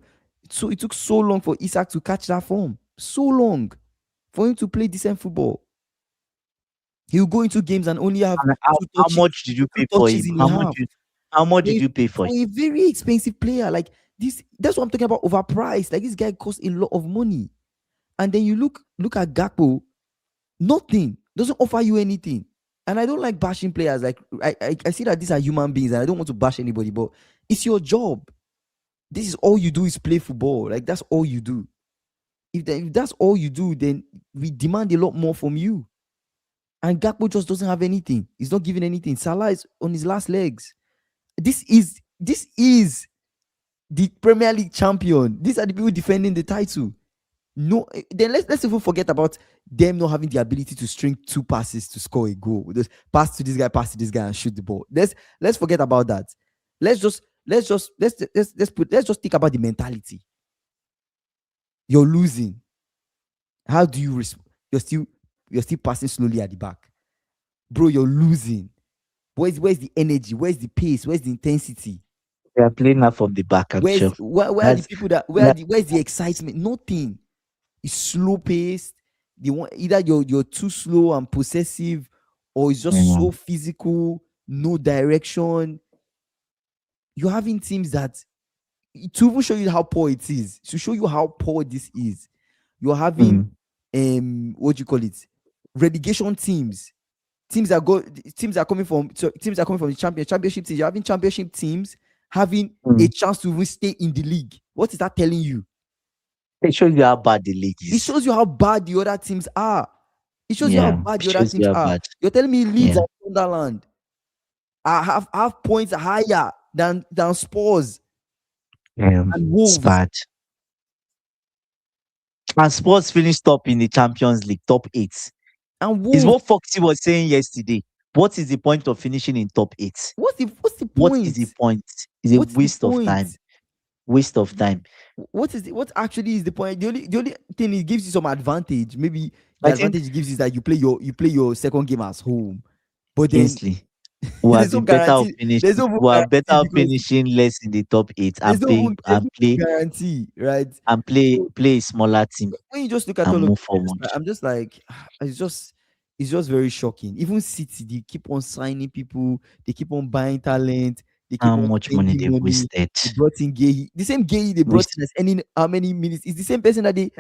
So it took so long for Isak to catch that form. So long for him to play decent football. He'll go into games and only have And how, two how touches, much did you two pay for touches him? in a half. How much For did a, you pay for for him? a very expensive player. Like this, that's what I'm talking about. Overpriced. Like, this guy costs a lot of money. And then you look at Gakpo, nothing. Doesn't offer you anything. And I don't like bashing players. Like, I see that these are human beings and I don't want to bash anybody, but it's your job. This is all you do is play football. Like, that's all you do. If that's all you do, then we demand a lot more from you. And Gakpo just doesn't have anything. He's not giving anything. Salah is on his last legs. This is the Premier League champion. These are the people defending the title. No, then let's even forget about them not having the ability to string two passes to score a goal. Just pass to this guy, and shoot the ball. Let's forget about that. Let's just think about the mentality. You're losing. How do you respond? You're still passing slowly at the back, bro. You're losing. Where's the energy? Where's the pace? Where's the intensity? They are playing now from the back, Where's actually. where are the That's people that that, where's the excitement? Nothing. It's slow paced. They want either you're too slow and possessive, or it's just mm, so physical, no direction. You're having teams that, to even show you how poor it is, to show you how poor this is, you're having mm, what do you call it? Relegation teams. Teams are coming from the championship teams. You're having championship teams having a mm. chance to even stay in the league. What is that telling you? It shows you how bad the league It is. shows you how bad the other teams are. It shows you how Yeah, bad it the other shows you teams how are. bad. You're telling me Leeds Yeah, and Sunderland have points higher than Spurs yeah, and it's Wolves bad. And Spurs finished top in the Champions League, top 8. and Is Wolves. what Foxy was saying yesterday. What is the point of finishing in top 8? What's the What is point? the point? It's a What's the waste of point? time. Waste of time. What actually is the point? The only thing it gives you some advantage. Maybe the I think advantage it gives you is that you play your second game at home. But then Kingsley will there's have no been better off guarantee. There's finishing. no even Will have better guarantee off because finishing less in the top 8 there's and no play even there's and no play guarantee, right? and play So play a smaller team when you just look at and all of move this, forward. I'm just like, it's just very shocking. Even City, they keep on signing people, they keep on buying talent. They keep How on much money spending they've money. wasted? They brought in Gay. The same Gay they brought in as any how many minutes? It's the same person that they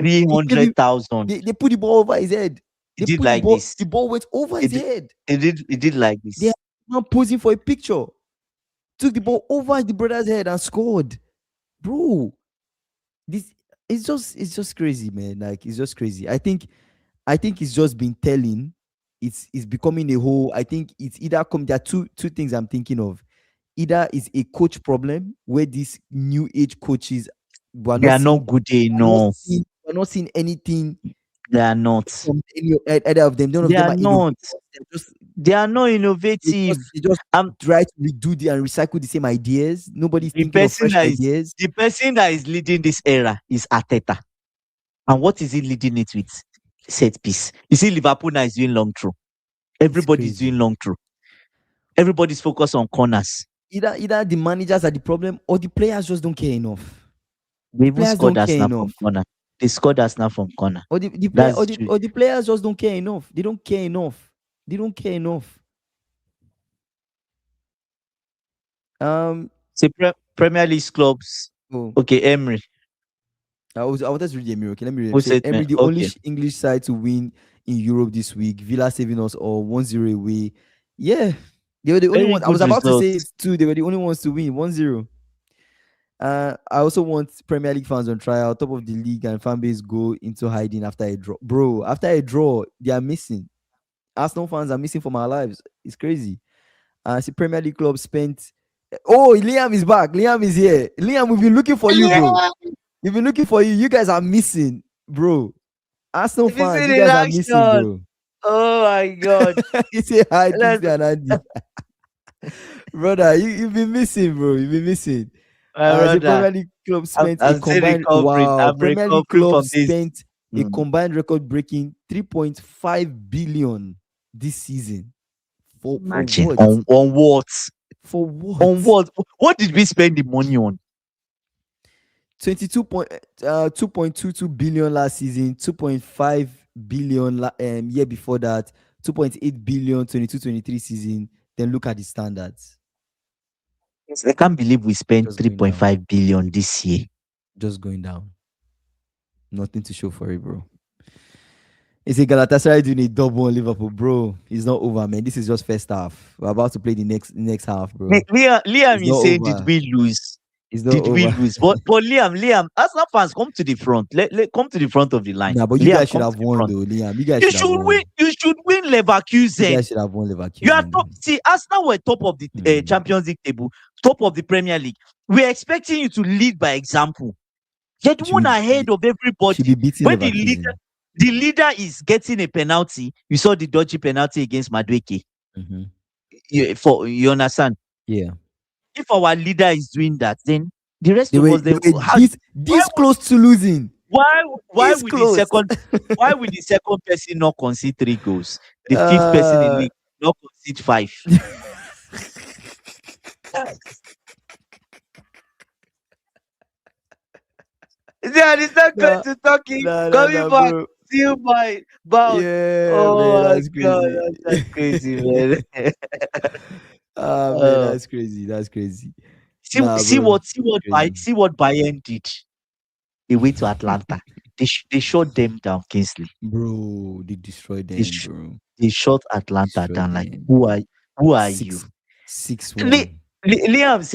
gave him. 300,000. They put the ball over his head. He They did put the like ball. this. The ball went over He his did, head. he did like They had this. man posing for a picture. Took the ball over the brother's head and scored. Bro, this it's just crazy, man. Like it's just crazy. I think it's just been telling. It's becoming a whole. I think it's either come. There are two things I'm thinking of. Either it's a coach problem where these new age coaches were They not are seeing not good enough. we're not seeing anything They are not. from either of them. None of They them are are not. innovators. They're just They are not they innovative. just they just Um, try to redo and recycle the same ideas. Nobody's the thinking of person fresh that is ideas. the person that is leading this era is Arteta. And what is he leading it with? Set piece. You see, Liverpool now is doing long throw. It's Everybody's doing crazy. long throw. Everybody's focused on corners. Either the managers are the problem or the players just don't care enough. They The even players scored don't us care now from enough. corner. They scored us now from corner. Or the player That's true. or the players just don't care enough. They don't care enough. They don't care enough. Um See, Premier League clubs. oh, Okay, Emery. I wanted to read the Emirates. Okay, let me read Who it. Say said, Emery, the only okay, English side to win in Europe this week. Villa saving us all 1-0 away. Yeah, they were the only very one. I good was about to say results. it too. They were the only ones to win 1-0. I also want Premier League fans on trial, top of the league, and fan base go into hiding after a draw. Bro, after a draw, they are missing. Arsenal fans are missing from our lives. It's crazy. See, Premier League club spent. Oh, Liam is back. Liam is here. Liam, we've been looking for you, bro. Yeah, We've been looking for you. You guys are missing, bro. Arsenal if you fans, see you the guys are missing, action. bro. Oh my God. You say hi, Let's, Kingsley and Andy. Brother, you've been missing, bro. You've been missing. my The brother. Premier League club I'm, spent a I'm still combined recovering. wow. I'm Premier League recovering club from this. spent a Mm. combined record-breaking 3.5 billion this season. For Imagine what? on what? For On what? what? What did we spend the money on? 2.22 billion last season, 2.5 billion year before that, 2.8 billion 22-23 season. Then look at the standards. Yes, I can't believe we spent Just going down. 3.5 billion this year. Just going down. Nothing to show for it, bro. It's a Galatasaray doing a double on Liverpool, bro. It's not over, man. This is just first half. We're about to play the next half, bro. Liam It's is not saying, did over. we lose? It's not Did we over. lose? But Liam, Arsenal fans, come to the front. Let come to the front of the line. Nah, but you Liam, guys should come to have the won, front. though, Liam. You guys You should have should win. won. You should win You Leverkusen. guys should have won You are Leverkusen, top. though. See, Arsenal were top of the Champions League table, top of the Premier League. We're expecting you to lead by example. You're the You should one ahead of should be everybody. beating When Leverkusen. the leader is getting a penalty, you saw the dodgy penalty against Madrid. Mm-hmm. You understand? Yeah. If our leader is doing that, then the rest They of were us, they then were how, why this close to losing. why This will the close. second why will the second person not concede 3 goals? The fifth person in uh league not concede 5. Yeah, it's not going nah, to talking. Coming nah, back, bro. still by bound. Yeah, man, Oh my that's God, crazy. that's crazy, man. Man, uh, that's crazy. That's crazy. see, Nah, bro, crazy. See what Bayern did. They went to Atlanta. They shut them down, Kingsley. Bro, they destroyed They them, sh- bro. they shut Atlanta Destroyed down. Like them. who are you? Six six Li- one.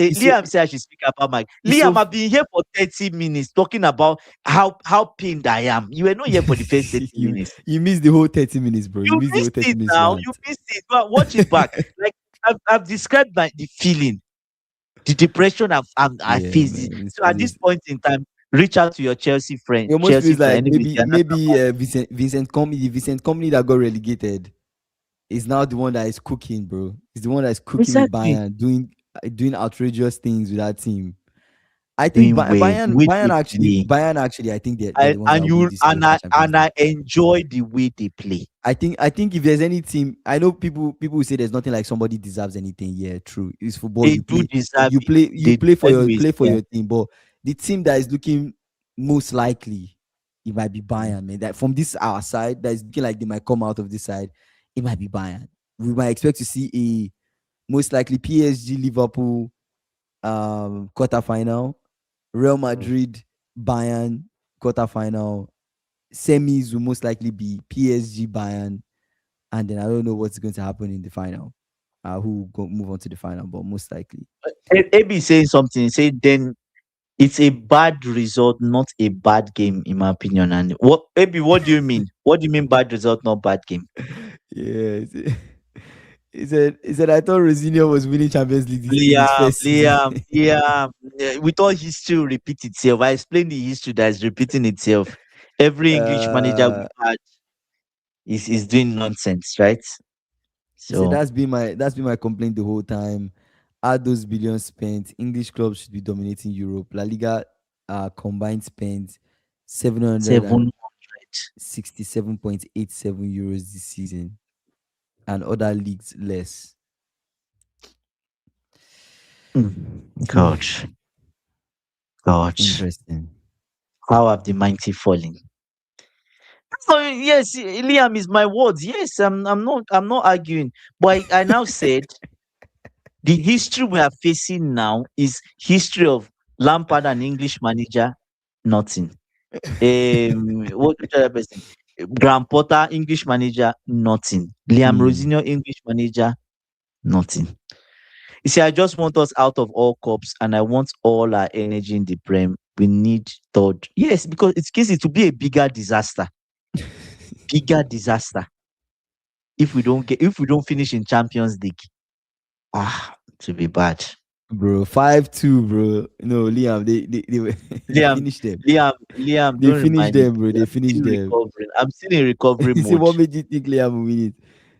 You see, Liam say I should speak about Mike. it's so Liam, I've been here for 30 minutes talking about how pained I am. You were not here for the first 30 you minutes. you missed the whole 30 minutes, bro. You You missed the whole missed 30 it minutes now. You rant. missed it. But watch it back. Like I've described the feeling, the depression I Yeah, faced. man. So at this point in time, reach out to your Chelsea friend. It almost Chelsea feels friend. like Anyway, Vincent Company, the Vincent Company that got relegated is now the one that is cooking, bro. He's the one that is cooking with exactly Bayern, doing outrageous things with that team. I think doing well. The way they play. Bayern actually, I think they're the ones that win this UEFA Champions And League. I enjoy the way they play. I think if there's any team, I know people will say there's nothing like somebody deserves anything. Yeah, true. It's football. They do deserve it. You They play for your anyways, yeah. team, but the team that is looking most likely, it might be Bayern, man. That from this our side, that is looking like they might come out of this side, it might be Bayern. We might expect to see a most likely PSG, Liverpool, quarterfinal. Real Mm. Madrid, Bayern, quarterfinal. Semis will most likely be PSG, Bayern, and then I don't know what's going to happen in the final. Who will go move on to the final, but most likely. AB is saying something. He said then it's a bad result, not a bad game, in my opinion. And what AB, what do you mean? What do you mean bad result, not bad game? Yeah, he said I thought Rosinho was winning Champions League in his Liam, first season. Liam. We thought history will repeat itself. I explained the history that is repeating itself. Every English manager uh, we've had is doing nonsense, right? he said So that's been my complaint the whole time. Add those billions spent, English clubs should be dominating Europe. La Liga combined spent seven hundred and 700. 67.87 euros this season, and other leagues less. Hmm. God, God, Interesting. how have the mighty fallen? So yes, Liam is my words. Yes, I'm not arguing. But I now said the history we are facing now is history of Lampard, an English manager, nothing. Which other person? Graham Potter, English manager, nothing. Liam Hmm. Rosinho, English manager, nothing. You see, I just want us out of all cups, and I want all our energy in the Prem. We need third. Yes, because it's case it to be a bigger disaster if we don't finish in Champions League. To be bad. Bro, 5-2, bro. No, Liam, they Liam, finished them. Liam, They don't finished remind me, them, bro. please. They I'm finished still them. recovering. I'm still in recovery You see, mode. what made you think Liam will win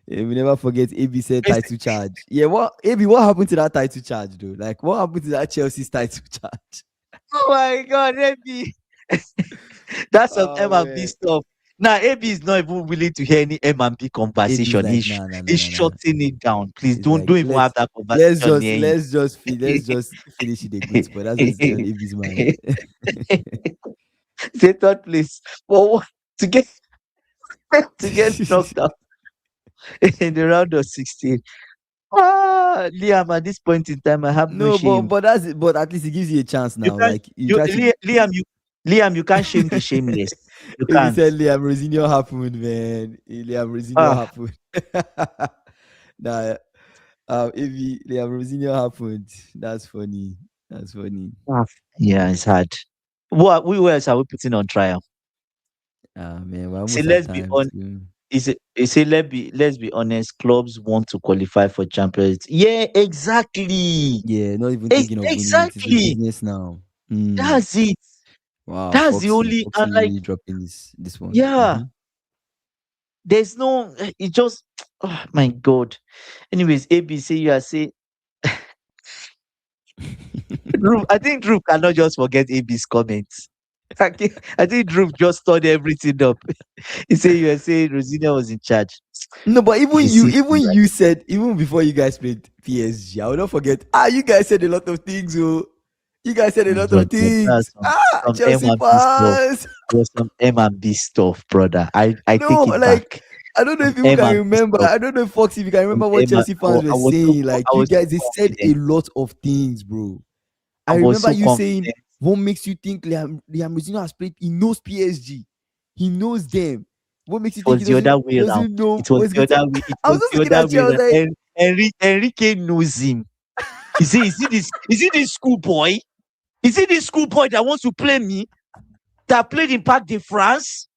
it? We never forget AB said Basi- title charge. Yeah, what AB? What happened to that title charge, though? Like, what happened to that Chelsea's title charge? Oh my God, AB. That's some Oh M&B man, stuff. Now, AB is not even willing to hear any M&B AB's conversation. like, nah, nah, nah, He's nah, nah. shutting it down. Please It's don't like, don't even have that conversation near him. let's just finish it a good spot. That's what's on AB's mind. Say third place. But to get to get knocked out in the round of 16. Liam, at this point in time, I have no No, shame. but at least it gives you a chance You now. can't, Like you try to. Liam, you can't shame the shameless. You If you can't. said Liam Rosinho happened, man. Liam Rosinho Ah, happened. Nah, if Liam Rosinho happened, that's funny. That's funny. ah. Yeah, it's hard. Who else are we putting on trial? Man, we're See, almost at let's be time on. to. Let's be honest. Clubs want to qualify for Champions. Yeah, exactly. Yeah, not even thinking of winning it. It's a Exactly. business now. Hmm. That's it. Wow, That's the Foxy. only Foxy and like really dropping this one. yeah. There's no. It just. Oh my God. Anyways, ABC, you are saying I think Drew cannot just forget AB's comments. I think Drew just turned everything up. He said you were saying Rosina was in charge. No, but Deceived me, even right? you said, even before you guys played PSG, I will not forget. You guys said a lot of things, oh. You guys said a lot But of things. that's some M Chelsea and B stuff. fans. There was some M&B stuff, brother. I No, take it back. like I don't know Some if people can M&B remember. stuff. I don't know if Fox, if you can Some remember what M and Chelsea fans were saying. Like I you was so guys, they said a confident. lot of things, bro. I I was remember so you saying, confident. "What makes you think Liam Rosino has played? He knows PSG. He knows them. What makes you It think was the other way he around. doesn't know It was what's the going to?" other way. It I was was just the looking other at you. way I was around. like, Enrique knows him. Is it this schoolboy? Is it this schoolboy that wants to play me? That played in Parc de France?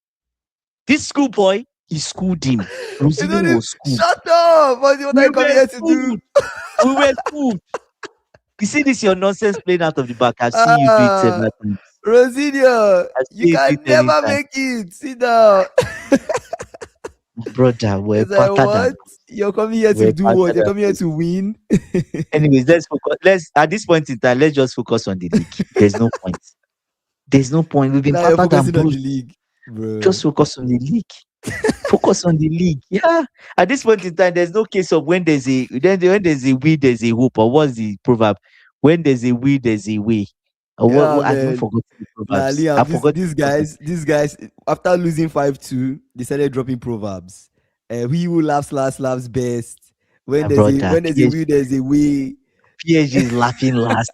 This schoolboy, he schooled him. "You Rosinho know this? was schooled. Shut up! What are We you coming were here to do?" schooled. We were schooled. You see this your nonsense playing out of the back. I've seen you do it Ah, several times. Rosino, I've you seen you do it can every never time. make it. Sit down. Brother, we're It's like, better than what? You're coming here to we're do better what? You're than coming here this. to win? Anyways, let's focus. Let's at this point in time, let's just focus on the league. There's no point. There's no point. We've been Now you're better than focusing on Bruce. the league, bro. Just focus on the league. Focus on the league. Yeah. At this point in time, there's no case of when there's a will, there's a hope. Or what's the proverb? When there's a will, there's a way. Or Yeah, I've even man. forgotten the Nah, proverbs. Liam, I forgot the proverbs. these guys, after losing 5-2, they started dropping proverbs. He who laughs last laughs best. My brother. When there's a will, there's a way. PSG is laughing last.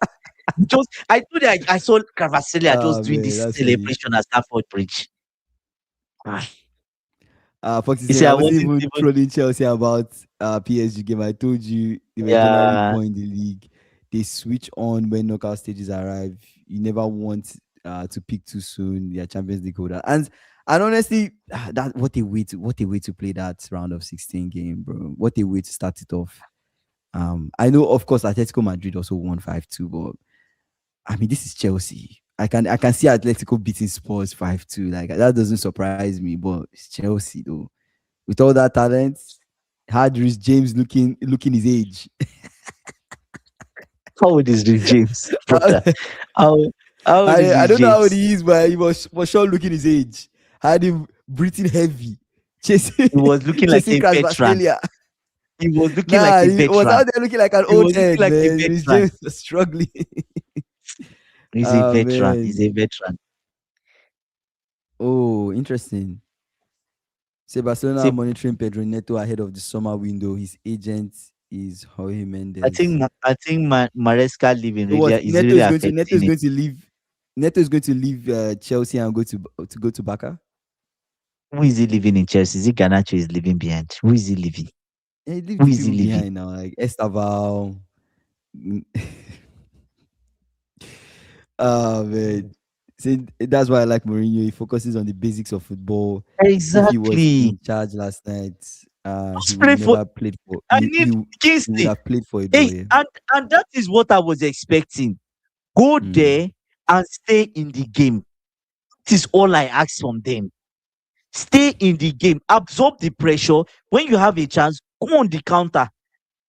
Just I told you I saw Cavassilia just Oh doing man, this that's funny. celebration at Stamford Bridge. Ah, Foxy you saying see, I I wasn't wasn't even even. trolling Chelsea about PSG game. I told you they were generally Yeah. poor in the league. They switch on when knockout stages arrive. You never want to pick too soon. They are Champions League holder. And honestly, that what a way to play that round of 16 game, bro. What a way to start it off. I know of course Atletico Madrid also won 5-2, but I mean this is Chelsea. I can see Atletico beating Spurs 5-2. Like that doesn't surprise me, but it's Chelsea though with all that talent, had Rhys James looking his age. How old is Rich James, brother? I How how old is I Rich don't know how old James? he is, but he was for sure looking his age. Had him breathing heavy, chasing He was looking like chasing a Kras veteran. Vastelia. He was looking like Nah, a he was veteran. out there looking like an He old was looking head, like a man. Rhys veteran. James was struggling. He's a Oh veteran. He's man. a veteran. Oh, interesting. Say Barcelona are See, monitoring Pedro Neto ahead of the summer window. His agent is Jorge I Mendes. think Maresca leaving So what? really is really Neto affecting is him. going to leave. Neto is going to leave Chelsea and go to Barca. Who is he leaving in Chelsea? Is it Garnacho is leaving behind? Who is he leaving? And he leave Who the is he people leaving? behind now, like Estaval. Mm. Oh man. See, that's why I like Mourinho. He focuses on the basics of football. If he was Exactly. in charge last night, he Just would play for. never played for. I need He would Kingsley. have played for a draw. Hey, Yeah. and that is what I was expecting. Go Mm. there and stay in the game. That is all I ask from them. Stay in the game, absorb the pressure. When you have a chance, go on the counter.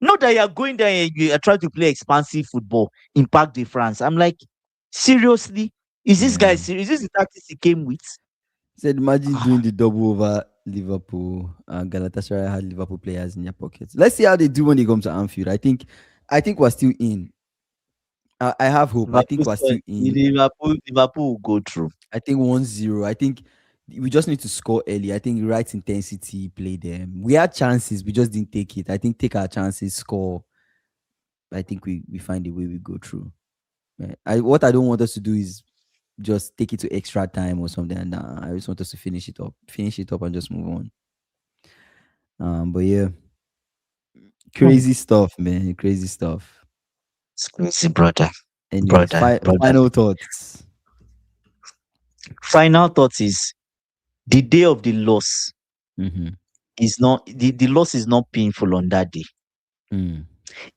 Not that you are going there and you are trying to play expansive football, impact the France. I'm like, seriously? Is this guy Yeah. serious? Is this the tactics he came with? Said imagine doing Ah, the double over Liverpool. Galatasaray had Liverpool players in their pockets. Let's see how they do when they come to Anfield. I think we're still in. I have hope. I think we're still in. Liverpool will go through. I think 1-0. I think we just need to score early. I think right intensity, play them. We had chances, we just didn't take it. I think take our chances, score. I think we find a way we go through. Right? What I don't want us to do is just take it to extra time or something. And I just want us to finish it up, and just move on. But yeah, Hmm. crazy stuff, man. Crazy stuff. It's crazy, brother. Anyways, Brother, brother. final thoughts. Final thought is the day of the loss Mm-hmm. is not the loss is not painful on that day. Mm.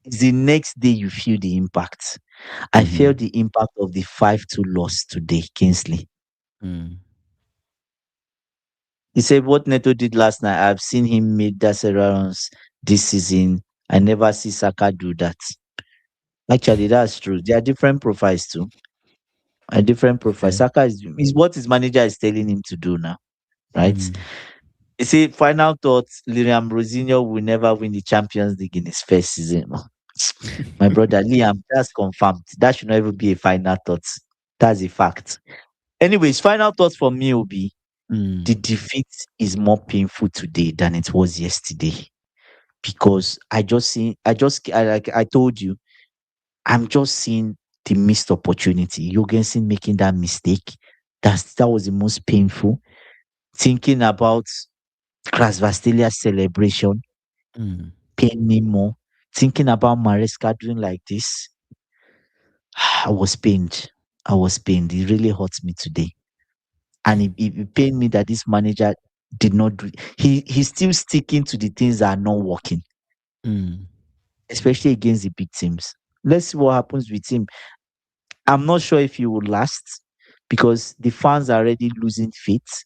It's the next day you feel the impact. I Mm-hmm. felt the impact of the 5-2 loss today, Kingsley. Mm. He said what Neto did last night, I've seen him make that several runs this season. I never see Saka do that. Actually, that's true. There are different profiles too. A different profile. Fair. Saka is what his manager is telling him to do now, right? Mm. He said, final thoughts, Liam Rosinho will never win the Champions League in his first season. My brother Liam, that's confirmed. That should not even be a final thought. That's a fact. Anyways, final thoughts for me will be Mm. the defeat is more painful today than it was yesterday. Because like I told you, I'm just seeing the missed opportunity. Jorgensen making that mistake. That was the most painful. Thinking about Krasvastelia's celebration Mm. pain me more. Thinking about Maresca doing like this, I was pained. I was pained. It really hurt me today. And it pained me that this manager did not do. He's still sticking to the things that are not working, Mm. especially against the big teams. Let's see what happens with him. I'm not sure if he will last because the fans are already losing faith,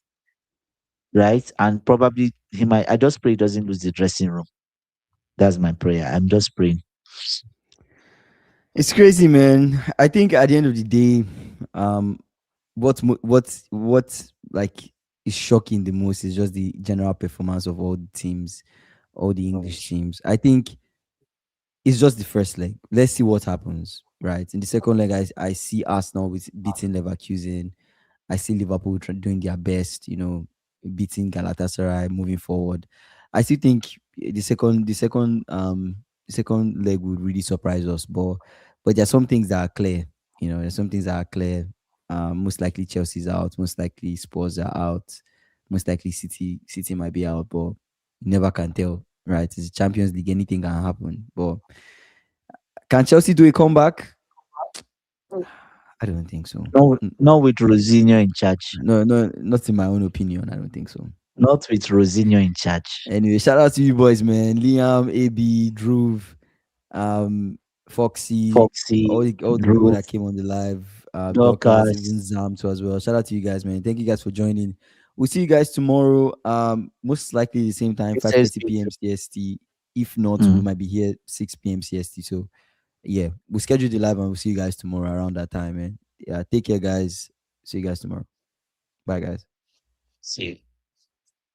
right? And probably he might. I just pray he doesn't lose the dressing room. That's my prayer. I'm just praying. It's crazy, man. I think at the end of the day, um, what like is shocking the most is just the general performance of all the teams, all the Oh, English teams. I think it's just the first leg. Let's see what happens. Right in the second leg, I see Arsenal with beating Leverkusen. I see Liverpool doing their best. Beating Galatasaray, moving forward. I still think the second leg would really surprise us, but there are some things that are clear. there's some things that are clear. Most likely Chelsea's out. Most likely Spurs are out. Most likely City might be out, but you never can tell, right? It's the Champions League. Anything can happen. But can Chelsea do a comeback? I don't think so. No, not with Rosinho in charge. No, no, not in my own opinion. I don't think so. Not with Rosinho in charge. Anyway, shout out to you boys, man. Liam, AB, Drew, um, Foxy, Foxy, all the people Drew, that came on the live, Dorcas, even Dorcas. Zam too as well. Shout out to you guys, man. Thank you guys for joining. We'll see you guys tomorrow. Most likely the same time, 5:30 SSD p.m. too. CST. If not, we Mm. might be here 6 p.m. CST. So yeah, we'll schedule the live and we'll see you guys tomorrow around that time, man. Yeah, take care, guys. See you guys tomorrow. Bye, guys. See.